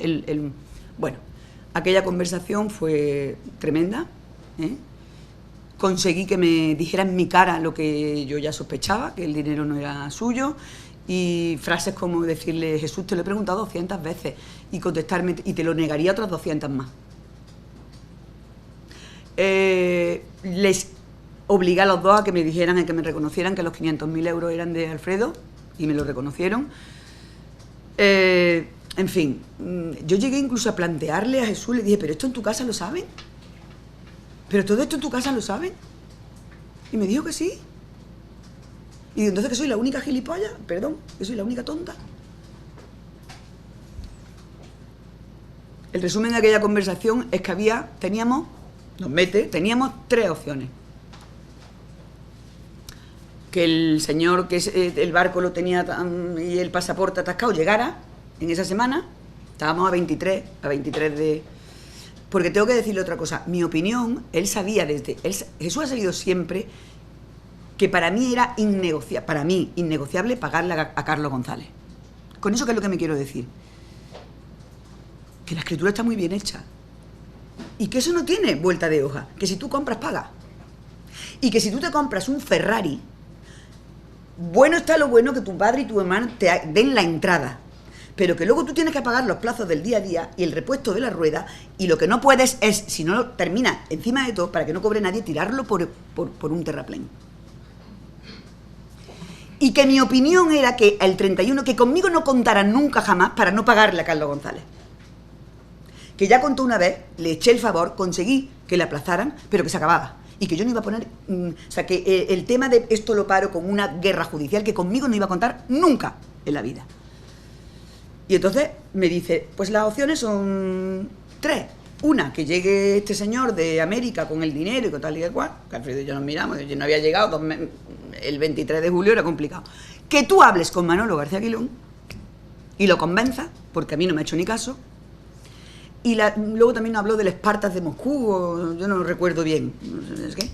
Bueno, aquella conversación fue tremenda, ¿eh? Conseguí que me dijera en mi cara lo que yo ya sospechaba, que el dinero no era suyo, y frases como decirle, Jesús, te lo he preguntado 200 veces, y contestarme, y te lo negaría otras 200 más. Les obligué a los dos a que me dijeran, a que me reconocieran que los 500.000 euros eran de Alfredo, y me lo reconocieron. En fin, yo llegué incluso a plantearle a Jesús, le dije, ¿pero esto en tu casa lo saben? ¿Pero todo esto en tu casa lo saben? Y me dijo que sí. Y entonces que soy la única gilipollas, perdón, que soy la única tonta. El resumen de aquella conversación es que teníamos 3 opciones. Que el señor que el barco lo tenía y el pasaporte atascado llegara en esa semana. Estábamos a 23 de... Porque tengo que decirle otra cosa. Mi opinión, él sabía Jesús ha sabido siempre que para mí era innegociable pagarle a Carlos González. Con eso, ¿qué es lo que me quiero decir? Que la escritura está muy bien hecha. Y que eso no tiene vuelta de hoja. Que si tú compras, pagas. Y que si tú te compras un Ferrari, bueno está lo bueno que tu padre y tu hermano te den la entrada. Pero que luego tú tienes que pagar los plazos del día a día y el repuesto de la rueda, y lo que no puedes es, si no termina encima de todo, para que no cobre nadie, tirarlo por un terraplén. Y que mi opinión era que el 31, que conmigo no contaran nunca jamás para no pagarle a Carlos González. Que ya contó una vez, le eché el favor, conseguí que le aplazaran, pero que se acababa. Y que yo no iba a poner... o sea, que el tema de esto lo paro con una guerra judicial que conmigo no iba a contar nunca en la vida. Y entonces me dice, pues las opciones son 3. Una, que llegue este señor de América con el dinero y con tal y cual, que Alfredo y yo nos miramos, yo no había llegado, el 23 de julio era complicado. Que tú hables con Manolo García Quilón y lo convenzas, porque a mí no me ha hecho ni caso. Y luego también habló del Espartas de Moscú, o yo no recuerdo bien, no sé qué.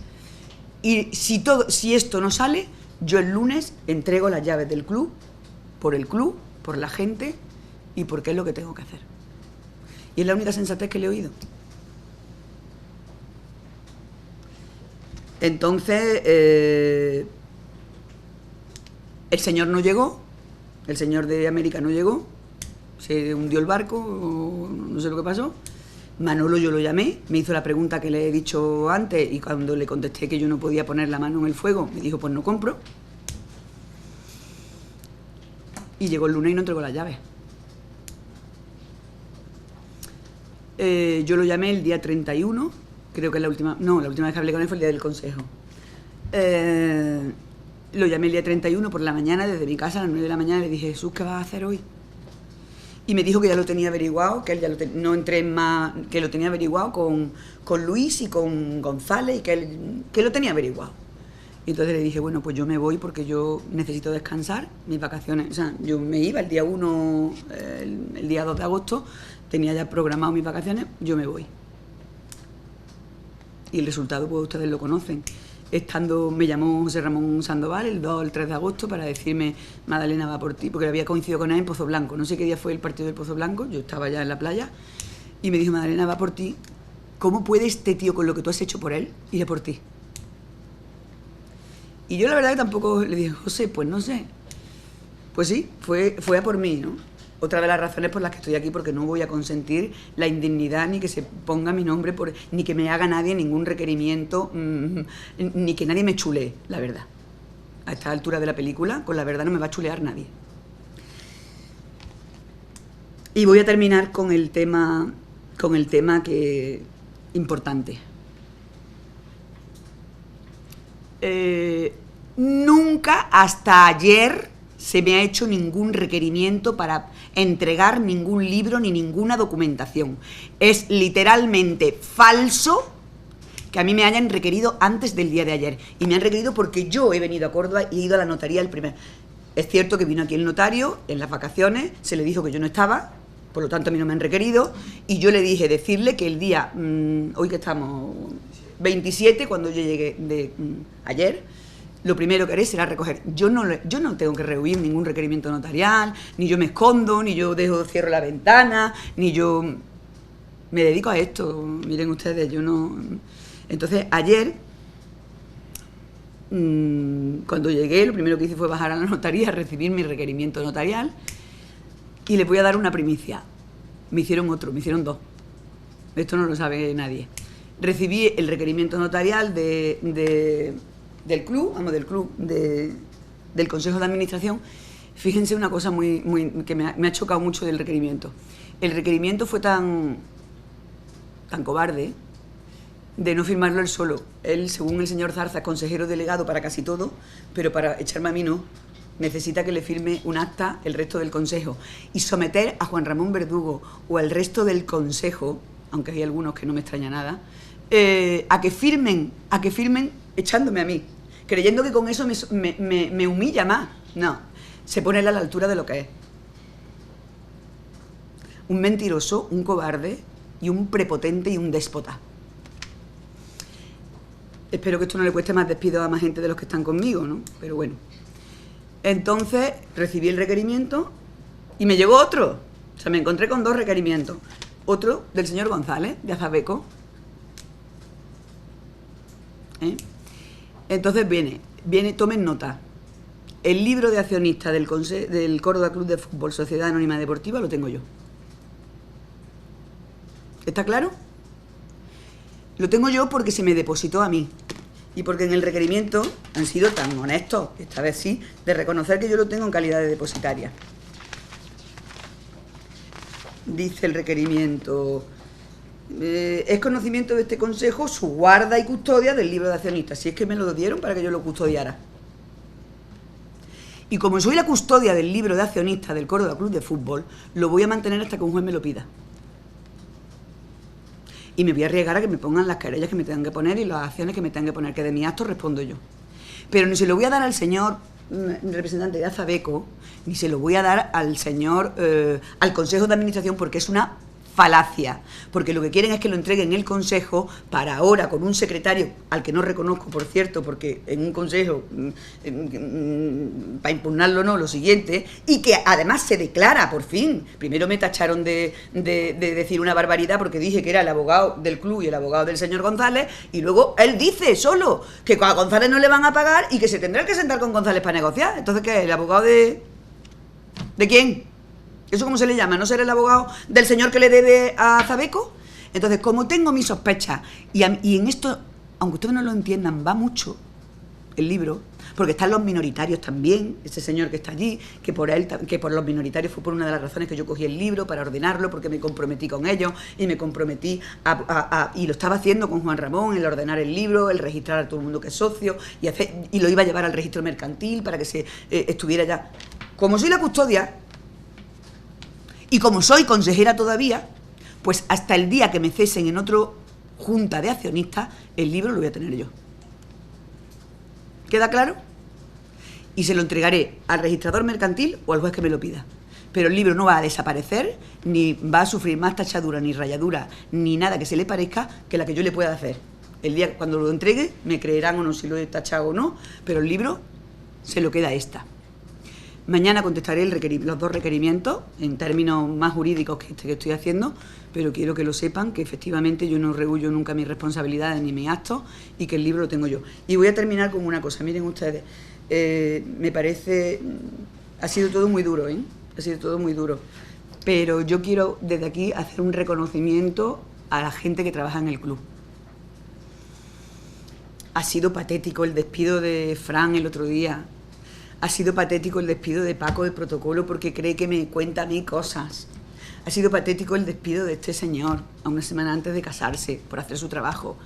Y si esto no sale, yo el lunes entrego las llaves del club, por la gente, y porque es lo que tengo que hacer. Y es la única sensatez que le he oído. Entonces, el señor no llegó, el señor de América no llegó, se hundió el barco, no sé lo que pasó, Manolo yo lo llamé, me hizo la pregunta que le he dicho antes y cuando le contesté que yo no podía poner la mano en el fuego, me dijo pues no compro. Y llegó el lunes y no entregó las llaves. Yo lo llamé el día 31, creo que es la última vez que hablé con él fue el día del consejo. Lo llamé el día 31 por la mañana, desde mi casa a las 9 de la mañana, le dije, Jesús, ¿qué vas a hacer hoy? Y me dijo que ya lo tenía averiguado, que él ya no entré en más, que lo tenía averiguado con Luis y con González y que lo tenía averiguado. Y entonces le dije, bueno, pues yo me voy porque yo necesito descansar, mis vacaciones, o sea, yo me iba el día 1, el día 2 de agosto, tenía ya programado mis vacaciones, yo me voy. Y el resultado, pues ustedes lo conocen. Me llamó José Ramón Sandoval el 2 o el 3 de agosto para decirme, Madalena va por ti, porque había coincidido con él en Pozo Blanco. No sé qué día fue el partido del Pozo Blanco, yo estaba ya en la playa, y me dijo, Madalena va por ti. ¿Cómo puede este tío, con lo que tú has hecho por él, ir a por ti? Y yo la verdad que tampoco le dije, José, pues no sé. Pues sí, fue a por mí, ¿no? Otra de las razones por las que estoy aquí, porque no voy a consentir la indignidad ni que se ponga mi nombre, ni que me haga nadie ningún requerimiento, ni que nadie me chulee, la verdad. A esta altura de la película, con la verdad no me va a chulear nadie. Y voy a terminar con el tema que importante. Nunca hasta ayer se me ha hecho ningún requerimiento para entregar ningún libro ni ninguna documentación. Es literalmente falso que a mí me hayan requerido antes del día de ayer. Y me han requerido porque yo he venido a Córdoba y he ido a la notaría el primer. Es cierto que vino aquí el notario en las vacaciones, se le dijo que yo no estaba, por lo tanto a mí no me han requerido, y yo le dije decirle que el día, hoy que estamos, 27, cuando yo llegué ayer, lo primero que haré será recoger. Yo no tengo que rehuir ningún requerimiento notarial, ni yo me escondo, ni yo cierro la ventana, ni yo me dedico a esto. Miren ustedes, yo no... Entonces, ayer, cuando llegué, lo primero que hice fue bajar a la notaría, recibir mi requerimiento notarial, y les voy a dar una primicia. Me hicieron dos. Esto no lo sabe nadie. Recibí el requerimiento notarial del club, del Consejo de Administración. Fíjense una cosa que me ha chocado mucho del requerimiento. El requerimiento fue tan cobarde de no firmarlo él solo. Él, según el señor Zarza, es consejero delegado para casi todo, pero para echarme a mí no. Necesita que le firme un acta el resto del Consejo. Y someter a Juan Ramón Verdugo o al resto del Consejo, aunque hay algunos que no me extraña nada, a que firmen echándome a mí, creyendo que con eso me humilla más. No, se pone a la altura de lo que es. Un mentiroso, un cobarde y un prepotente y un déspota. Espero que esto no le cueste más despido a más gente de los que están conmigo, ¿no? Pero bueno. Entonces recibí el requerimiento y me llegó otro. O sea, me encontré con dos requerimientos. Otro del señor González, de Azabeco. Entonces viene, tomen nota. El libro de accionista del Córdoba Club de Fútbol Sociedad Anónima Deportiva lo tengo yo. ¿Está claro? Lo tengo yo porque se me depositó a mí. Y porque en el requerimiento han sido tan honestos, esta vez sí, de reconocer que yo lo tengo en calidad de depositaria. Dice el requerimiento... es conocimiento de este consejo su guarda y custodia del libro de accionistas. Si es que me lo dieron para que yo lo custodiara. Y como soy la custodia del libro de accionistas del Córdoba Club de Fútbol, lo voy a mantener hasta que un juez me lo pida. Y me voy a arriesgar a que me pongan las querellas que me tengan que poner y las acciones que me tengan que poner, que de mi acto respondo yo. Pero ni se lo voy a dar al señor representante de Azabeco, ni se lo voy a dar al señor, al Consejo de Administración, porque es una falacia, porque lo que quieren es que lo entreguen el Consejo para ahora con un secretario al que no reconozco, por cierto, porque en un Consejo para impugnarlo no, lo siguiente, y que además se declara por fin. Primero me tacharon de decir una barbaridad porque dije que era el abogado del club y el abogado del señor González, y luego él dice solo que a González no le van a pagar y que se tendrá que sentar con González para negociar. Entonces, ¿qué es? ¿El abogado de quién? ¿Eso cómo se le llama? ¿No será el abogado del señor que le debe a Azabeco? Entonces, como tengo mis sospechas, y en esto, aunque ustedes no lo entiendan, va mucho el libro, porque están los minoritarios también, ese señor que está allí, que por los minoritarios fue por una de las razones que yo cogí el libro para ordenarlo, porque me comprometí con ellos y me comprometí y lo estaba haciendo con Juan Ramón, el ordenar el libro, el registrar a todo el mundo que es socio y lo iba a llevar al registro mercantil para que se estuviera ya. Como soy la custodia y como soy consejera todavía, pues hasta el día que me cesen en otro junta de accionistas, el libro lo voy a tener yo. ¿Queda claro? Y se lo entregaré al registrador mercantil o al juez que me lo pida. Pero el libro no va a desaparecer, ni va a sufrir más tachadura, ni rayadura, ni nada que se le parezca que la que yo le pueda hacer. El día cuando lo entregue, me creerán o no si lo he tachado o no, pero el libro se lo queda esta. Mañana contestaré los 2 requerimientos en términos más jurídicos que este que estoy haciendo, pero quiero que lo sepan, que efectivamente yo no rehuyo nunca mis responsabilidades ni mis actos y que el libro lo tengo yo. Y voy a terminar con una cosa, miren ustedes, me parece, ha sido todo muy duro, ha sido todo muy duro, pero yo quiero desde aquí hacer un reconocimiento a la gente que trabaja en el club. Ha sido patético el despido de Fran el otro día. Ha sido patético el despido de Paco de protocolo porque cree que me cuenta a mí cosas. Ha sido patético el despido de este señor a una semana antes de casarse por hacer su trabajo.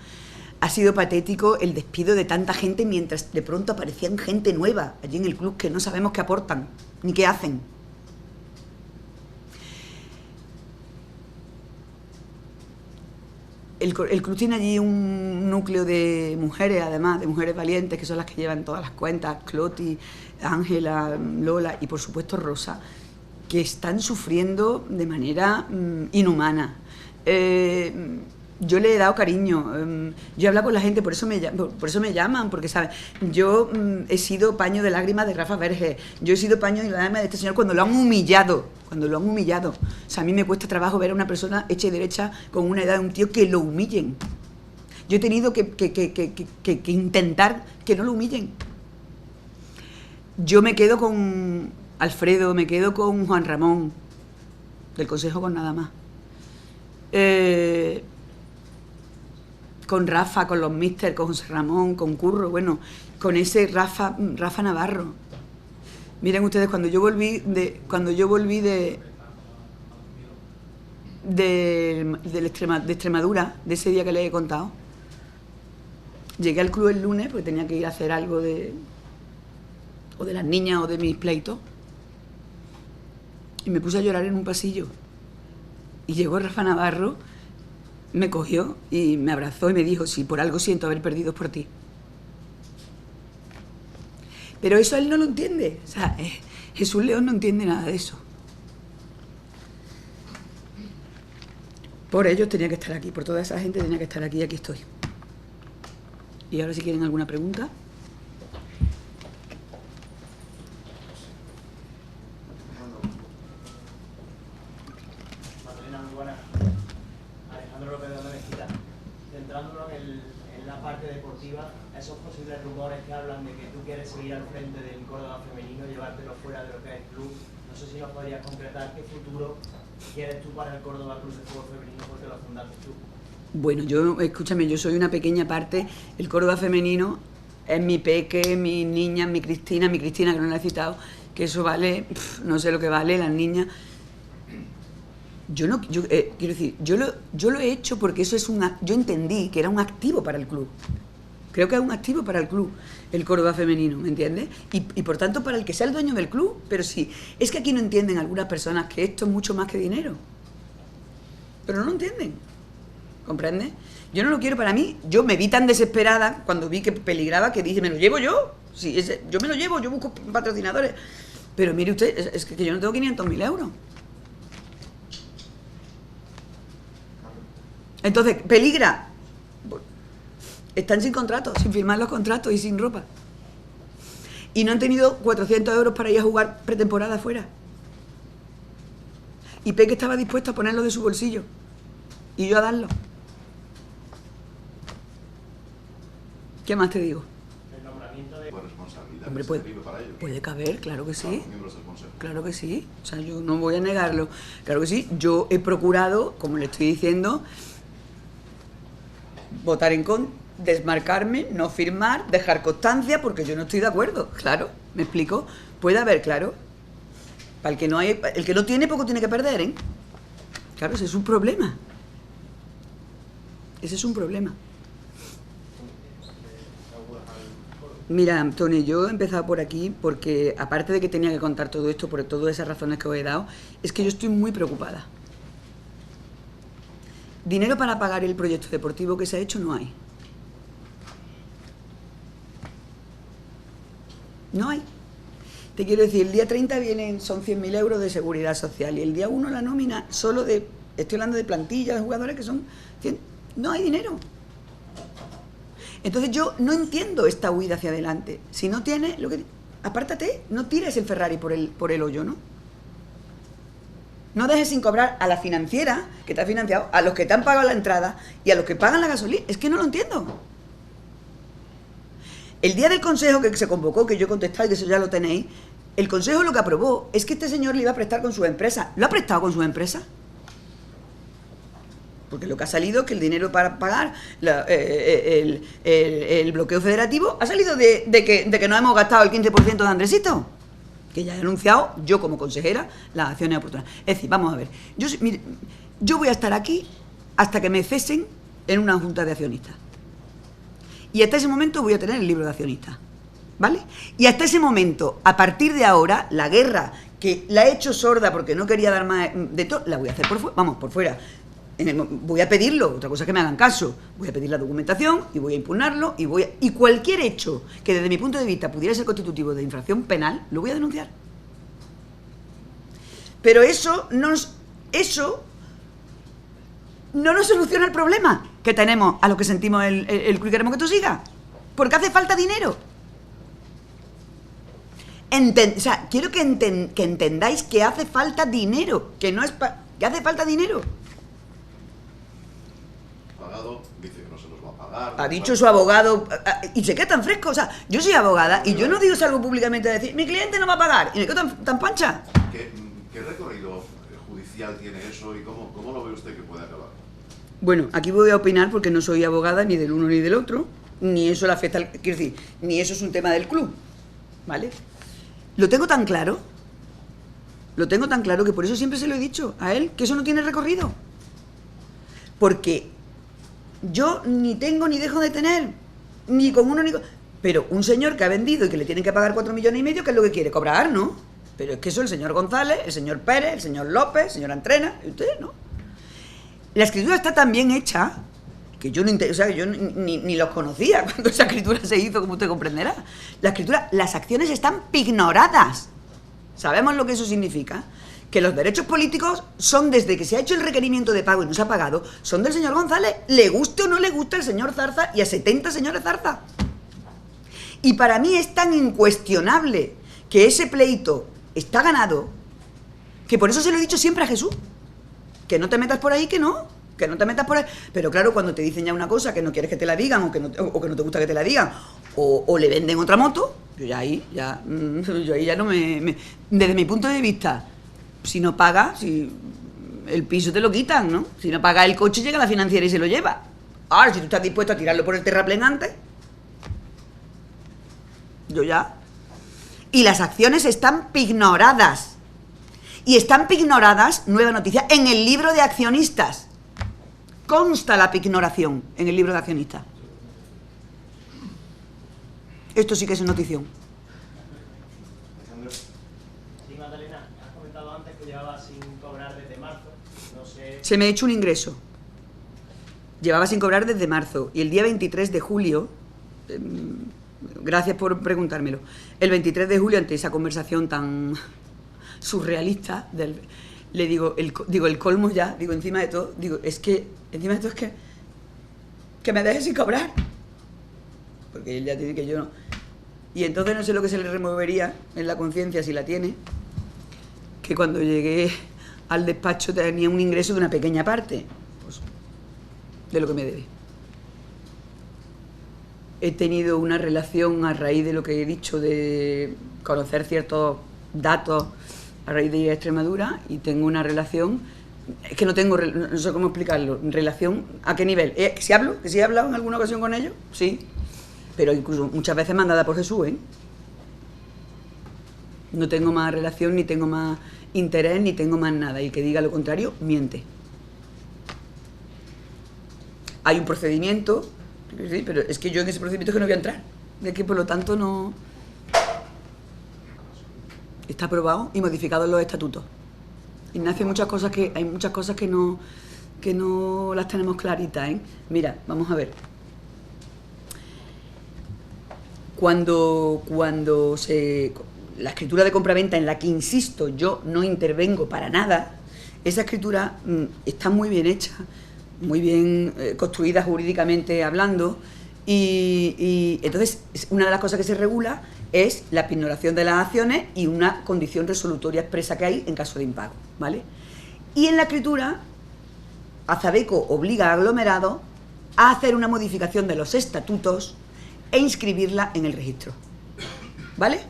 Ha sido patético el despido de tanta gente mientras de pronto aparecían gente nueva allí en el club que no sabemos qué aportan ni qué hacen. El club tiene allí un núcleo de mujeres, además, de mujeres valientes, que son las que llevan todas las cuentas, Cloti, Ángela, Lola y por supuesto Rosa, que están sufriendo de manera inhumana. Yo le he dado cariño, yo he hablado con la gente, por eso me llaman, porque ¿sabes? Yo he sido paño de lágrimas de Rafa Verges, yo he sido paño de lágrimas de este señor cuando lo han humillado. O sea, a mí me cuesta trabajo ver a una persona hecha y derecha con una edad de un tío que lo humillen. Yo he tenido que intentar que no lo humillen. Yo me quedo con Alfredo, me quedo con Juan Ramón, del Consejo con nada más. Con Rafa, con los Mister, con José Ramón, con Curro, bueno, con ese Rafa Navarro. Miren ustedes, cuando yo volví de Extremadura, de ese día que les he contado, llegué al club el lunes porque tenía que ir a hacer algo de las niñas o de mis pleitos, y me puse a llorar en un pasillo. Y llegó Rafa Navarro, me cogió y me abrazó y me dijo: si por algo siento haber perdido por ti. Pero eso él no lo entiende. O sea, Jesús León no entiende nada de eso. Por ellos tenía que estar aquí, por toda esa gente tenía que estar aquí y aquí estoy. Y ahora si quieren alguna pregunta. Centrándonos en la parte deportiva, esos posibles rumores que hablan de que tú quieres seguir al frente del Córdoba femenino, llevártelo fuera de lo que es el club, no sé si nos podrías concretar qué futuro quieres tú para el Córdoba Club de Fútbol Femenino, porque lo fundaste tú. Bueno, escúchame, yo soy una pequeña parte. El Córdoba femenino es mi Peque, mi niña, mi Cristina que no la he citado, que eso vale, no sé lo que vale, las niñas. Quiero decir, yo lo he hecho porque eso es yo entendí que era un activo para el club. Creo que es un activo para el club, el Córdoba femenino, ¿me entiendes? Y por tanto para el que sea el dueño del club, pero sí, es que aquí no entienden algunas personas que esto es mucho más que dinero. Pero no lo entienden, ¿comprendes? Yo no lo quiero para mí. Yo me vi tan desesperada cuando vi que peligraba que dije: me lo llevo yo. Sí, yo me lo llevo, yo busco patrocinadores. Pero mire usted, es que yo no tengo 500.000 euros. Entonces, peligra. Están sin contratos, sin firmar los contratos y sin ropa. Y no han tenido 400 euros para ir a jugar pretemporada afuera. Y Peque estaba dispuesto a ponerlo de su bolsillo. Y yo a darlo. ¿Qué más te digo? El nombramiento de... responsabilidad. Hombre, puede caber, claro que sí. Claro que sí. O sea, yo no voy a negarlo. Claro que sí. Yo he procurado, como le estoy diciendo, votar en contra, desmarcarme, no firmar, dejar constancia, porque yo no estoy de acuerdo. Claro, ¿me explico? Puede haber, claro. Para el que no tiene, poco tiene que perder, ¿eh? Claro, ese es un problema. Ese es un problema. Mira, Antonio, yo he empezado por aquí porque, aparte de que tenía que contar todo esto, por todas esas razones que os he dado, es que yo estoy muy preocupada. Dinero para pagar el proyecto deportivo que se ha hecho no hay. No hay. Te quiero decir, el día 30 son 100.000 euros de seguridad social y el día 1 la nómina solo de, estoy hablando de plantillas, de jugadores que son 100, no hay dinero. Entonces yo no entiendo esta huida hacia adelante. Si no tienes, apártate, no tires el Ferrari por el hoyo, ¿no? No dejes sin cobrar a la financiera que te ha financiado, a los que te han pagado la entrada y a los que pagan la gasolina. Es que no lo entiendo. El día del consejo que se convocó, que yo he contestado y que eso ya lo tenéis, el consejo lo que aprobó es que este señor le iba a prestar con su empresa. ¿Lo ha prestado con su empresa? Porque lo que ha salido es que el dinero para pagar el bloqueo federativo ha salido de que nos hemos gastado el 15% de Andresito, que ya he anunciado yo como consejera las acciones oportunas. Es decir, vamos a ver, yo voy a estar aquí hasta que me cesen en una junta de accionistas. Y hasta ese momento voy a tener el libro de accionistas, ¿vale? Y hasta ese momento, a partir de ahora, la guerra que la he hecho sorda porque no quería dar más de todo, la voy a hacer por fuera. Voy a pedirlo, otra cosa es que me hagan caso. Voy a pedir la documentación y voy a impugnarlo y cualquier hecho que desde mi punto de vista pudiera ser constitutivo de infracción penal, lo voy a denunciar. Pero eso no nos soluciona el problema que tenemos a los que sentimos el club y queremos que esto siga. Porque hace falta dinero. O sea, quiero que entendáis que hace falta dinero, que no es que hace falta dinero. Dice que no se los va a pagar. Ha dicho su abogado y se queda tan fresco. O sea, yo soy abogada y yo no digo salgo públicamente a decir mi cliente no va a pagar y me quedo tan pancha. ¿Qué recorrido judicial tiene eso y cómo lo ve usted que puede acabar? Bueno, aquí voy a opinar porque no soy abogada ni del uno ni del otro, ni eso le afecta, quiero decir, ni eso es un tema del club, ¿vale? Lo tengo tan claro que por eso siempre se lo he dicho a él, que eso no tiene recorrido. Porque yo ni tengo ni dejo de tener, ni con uno ni con... Pero un señor que ha vendido y que le tienen que pagar 4,5 millones, ¿qué es lo que quiere? Cobrar, ¿no? Pero es que eso el señor González, el señor Pérez, el señor López, el señor Entrena, y ustedes, ¿no? La escritura está tan bien hecha que yo ni los conocía cuando esa escritura se hizo, como usted comprenderá. Las acciones están pignoradas. ¿Sabemos lo que eso significa? Que los derechos políticos son, desde que se ha hecho el requerimiento de pago y no se ha pagado, son del señor González, le guste o no le guste al señor Zarza y a 70 señores Zarza. Y para mí es tan incuestionable que ese pleito está ganado, que por eso se lo he dicho siempre a Jesús, que no te metas por ahí, que no te metas por ahí. Pero claro, cuando te dicen ya una cosa que no quieres que te la digan o que no te gusta que te la digan, o le venden otra moto, yo ahí ya no me... Desde mi punto de vista, si no pagas, si el piso te lo quitan, ¿no? Si no pagas el coche, llega la financiera y se lo lleva. Ahora, si tú estás dispuesto a tirarlo por el terraplén antes, yo ya... Y las acciones están pignoradas. Y están pignoradas, nueva noticia, en el libro de accionistas. Consta la pignoración en el libro de accionistas. Esto sí que es notición. Sí, Magdalena, has comentado antes que llevabas sin cobrar desde marzo. No sé... Se me ha hecho un ingreso. Llevaba sin cobrar desde marzo. Y el día 23 de julio... gracias por preguntármelo. El 23 de julio, ante esa conversación tan surrealista, le digo, el colmo ya, digo, encima de todo, es que me dejes sin cobrar. Porque él ya tiene que yo no. Y entonces no sé lo que se le removería en la conciencia, si la tiene, que cuando llegué al despacho tenía un ingreso de una pequeña parte, pues, de lo que me debe. He tenido una relación a raíz de lo que he dicho, de conocer ciertos datos a raíz de ir a Extremadura, y tengo una relación Es que no tengo, no sé cómo explicarlo. ¿En relación a qué nivel? ¿Que si hablo? ¿Que si he hablado en alguna ocasión con ellos? Sí. Pero incluso muchas veces mandada por Jesús, ¿eh? No tengo más relación, ni tengo más interés, ni tengo más nada. Y el que diga lo contrario, miente. Hay un procedimiento, sí, pero es que yo en ese procedimiento es que no voy a entrar. De que por lo tanto no... Está aprobado y modificado en los estatutos. Ignacio, hay muchas cosas que no las tenemos claritas, ¿eh? Mira, vamos a ver. Cuando la escritura de compraventa, en la que, insisto, yo no intervengo para nada, esa escritura está muy bien hecha, muy bien construida jurídicamente hablando, y entonces una de las cosas que se regula es la pignoración de las acciones y una condición resolutoria expresa que hay en caso de impago, ¿vale? Y en la escritura, Azabeco obliga a aglomerados a hacer una modificación de los estatutos e inscribirla en el registro, ¿vale?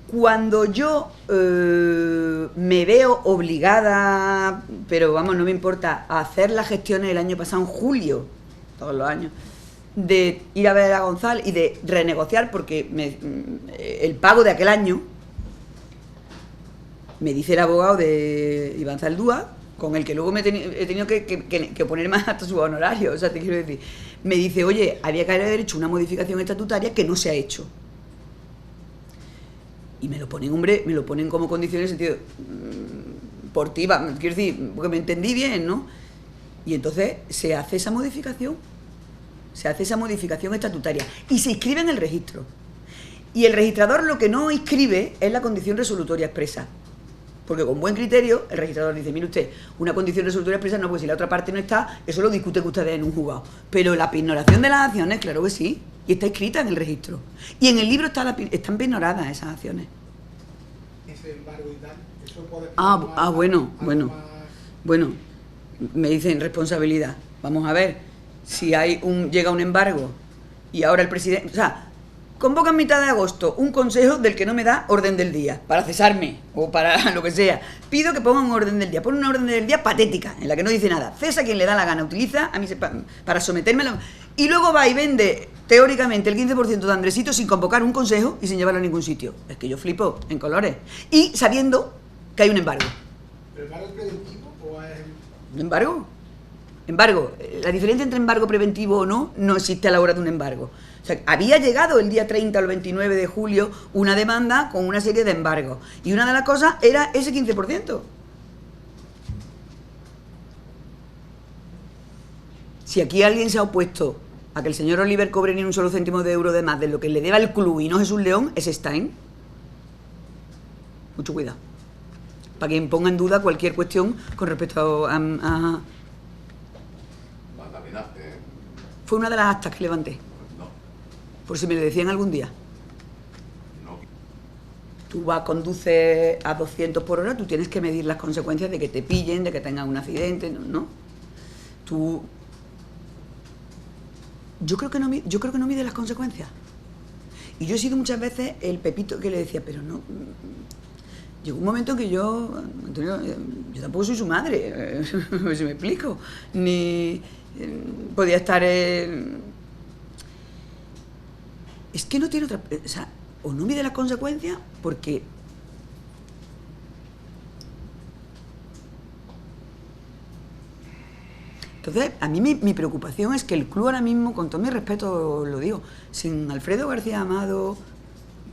Cuando yo me veo obligada, pero vamos, no me importa, a hacer las gestiones el año pasado, en julio, todos los años, de ir a ver a González y de renegociar, porque el pago de aquel año, me dice el abogado de Iván Zaldúa, con el que luego he tenido que poner más hasta su honorario, o sea, te quiero decir, me dice, oye, había que haber hecho una modificación estatutaria que no se ha hecho. Y me lo ponen, hombre, me lo ponen como condición en el sentido deportiva, quiero decir, porque me entendí bien, ¿no? Y entonces se hace esa modificación estatutaria y se inscribe en el registro. Y el registrador lo que no inscribe es la condición resolutoria expresa. Porque con buen criterio el registrador dice, mire usted, una condición resolutoria expresa no, porque si la otra parte no está, eso lo discuten ustedes en un juzgado. Pero la pignoración de las acciones, claro que sí, y está escrita en el registro. Y en el libro están pignoradas esas acciones. Ese embargo y tal, eso puede... Bueno, me dicen responsabilidad. Vamos a ver, si llega un embargo y ahora el presidente... O sea, convoca en mitad de agosto un consejo del que no me da orden del día, para cesarme o para lo que sea. Pido que pongan un orden del día. Pon una orden del día patética, en la que no dice nada. Cesa a quien le da la gana, utiliza a mí para someterme a la... Y luego va y vende, teóricamente, el 15% de Andresito sin convocar un consejo y sin llevarlo a ningún sitio. Es que yo flipo en colores. Y sabiendo que hay un embargo. ¿Pero embargo es preventivo o es...? ¿Un embargo? Embargo. La diferencia entre embargo preventivo o no existe a la hora de un embargo. O sea, había llegado el día 30 o el 29 de julio una demanda con una serie de embargos. Y una de las cosas era ese 15%. Si aquí alguien se ha opuesto a que el señor Oliver cobre ni un solo céntimo de euro de más de lo que le deba el club y no Jesús León, es Stein. Mucho cuidado. Para quien ponga en duda cualquier cuestión con respecto a... Fue una de las actas que levanté. Por si me lo decían algún día. No. Tú conduces a 200 por hora, tú tienes que medir las consecuencias de que te pillen, de que tengas un accidente, ¿no? Yo creo que no mide las consecuencias. Y yo he sido muchas veces el pepito que le decía, pero no... Llegó un momento en que yo, Antonio, yo tampoco soy su madre, si me explico, ni podía estar... Es que no tiene otra... O sea, o no mide las consecuencias porque... Entonces, a mí mi preocupación es que el club ahora mismo, con todo mi respeto lo digo, sin Alfredo García Amado,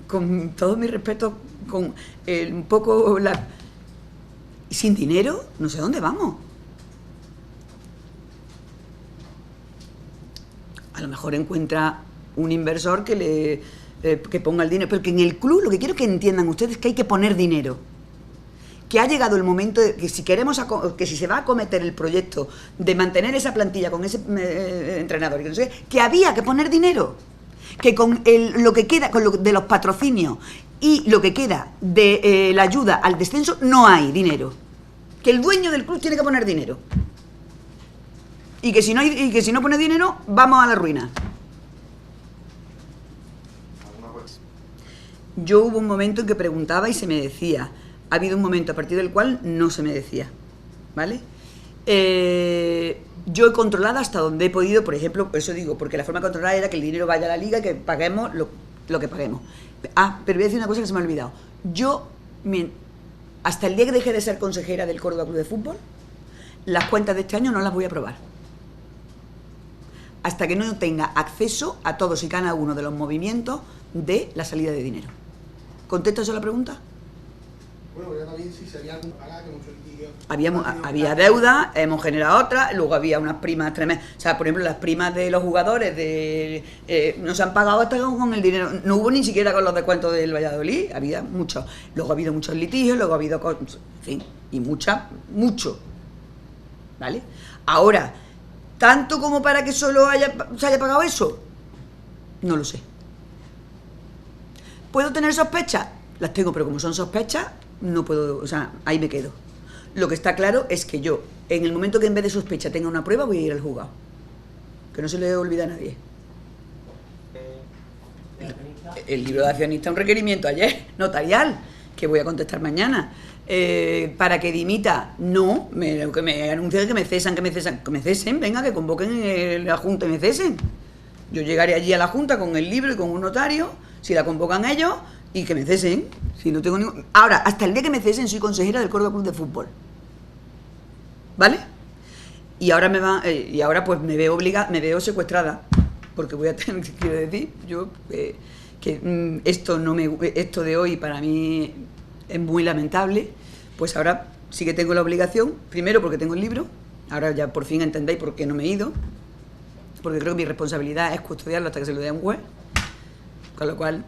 con todo mi respeto, con un poco la... Sin dinero, no sé dónde vamos. A lo mejor encuentra un inversor que ponga el dinero, pero que en el club lo que quiero que entiendan ustedes es que hay que poner dinero. Que ha llegado el momento de que si se va a acometer el proyecto de mantener esa plantilla con ese entrenador, que había que poner dinero. Que con lo que queda, con lo de los patrocinios y lo que queda de la ayuda al descenso, no hay dinero. Que el dueño del club tiene que poner dinero. Y que si no pone dinero, vamos a la ruina. Yo hubo un momento en que preguntaba y se me decía, ha habido un momento a partir del cual no se me decía, ¿vale? Yo he controlado hasta donde he podido, por ejemplo, por eso digo, porque la forma de controlar era que el dinero vaya a la liga y que paguemos lo que paguemos. Pero voy a decir una cosa que se me ha olvidado. Yo, hasta el día que dejé de ser consejera del Córdoba Club de Fútbol, las cuentas de este año no las voy a aprobar. Hasta que no tenga acceso a todos y cada uno de los movimientos de la salida de dinero. ¿Contesta eso la pregunta? Bueno, ya también si sería algún pagar que muchos litigio. Había deuda, hemos generado otra, luego había unas primas tremendas. O sea, por ejemplo, las primas de los jugadores no se han pagado hasta con el dinero. No hubo ni siquiera con los descuentos del Valladolid, había muchos. Luego ha habido muchos litigios, luego ha habido en fin, y mucho. ¿Vale? Ahora, ¿tanto como para que solo se haya pagado eso? No lo sé. ¿Puedo tener sospechas? Las tengo, pero como son sospechas, no puedo, o sea, ahí me quedo. Lo que está claro es que yo, en el momento que en vez de sospecha tenga una prueba, voy a ir al juzgado. Que no se le olvida a nadie. El libro de accionista es un requerimiento ayer, notarial, que voy a contestar mañana. Para que dimita, no, que me anuncien que me cesen, venga, que convoquen la Junta y me cesen. Yo llegaré allí a la Junta con el libro y con un notario, si la convocan ellos, y que me cesen. Si no tengo ningún... Ahora, hasta el día que me cesen, soy consejera del Córdoba Club de Fútbol. ¿Vale? Y ahora pues me veo secuestrada, porque voy a tener, quiero decir, yo que esto de hoy para mí es muy lamentable. Pues ahora sí que tengo la obligación, primero porque tengo el libro, ahora ya por fin entendéis por qué no me he ido, porque creo que mi responsabilidad es custodiarlo hasta que se lo dé a un juez, con lo cual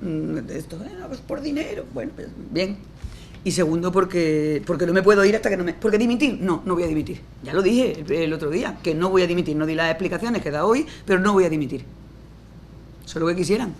esto pues por dinero, bueno, pues bien. Y segundo porque no me puedo ir hasta que no me... ¿Porque dimitir? No voy a dimitir. Ya lo dije el otro día, que no voy a dimitir, no di las explicaciones que he dado hoy, pero no voy a dimitir. Eso es lo que quisieran.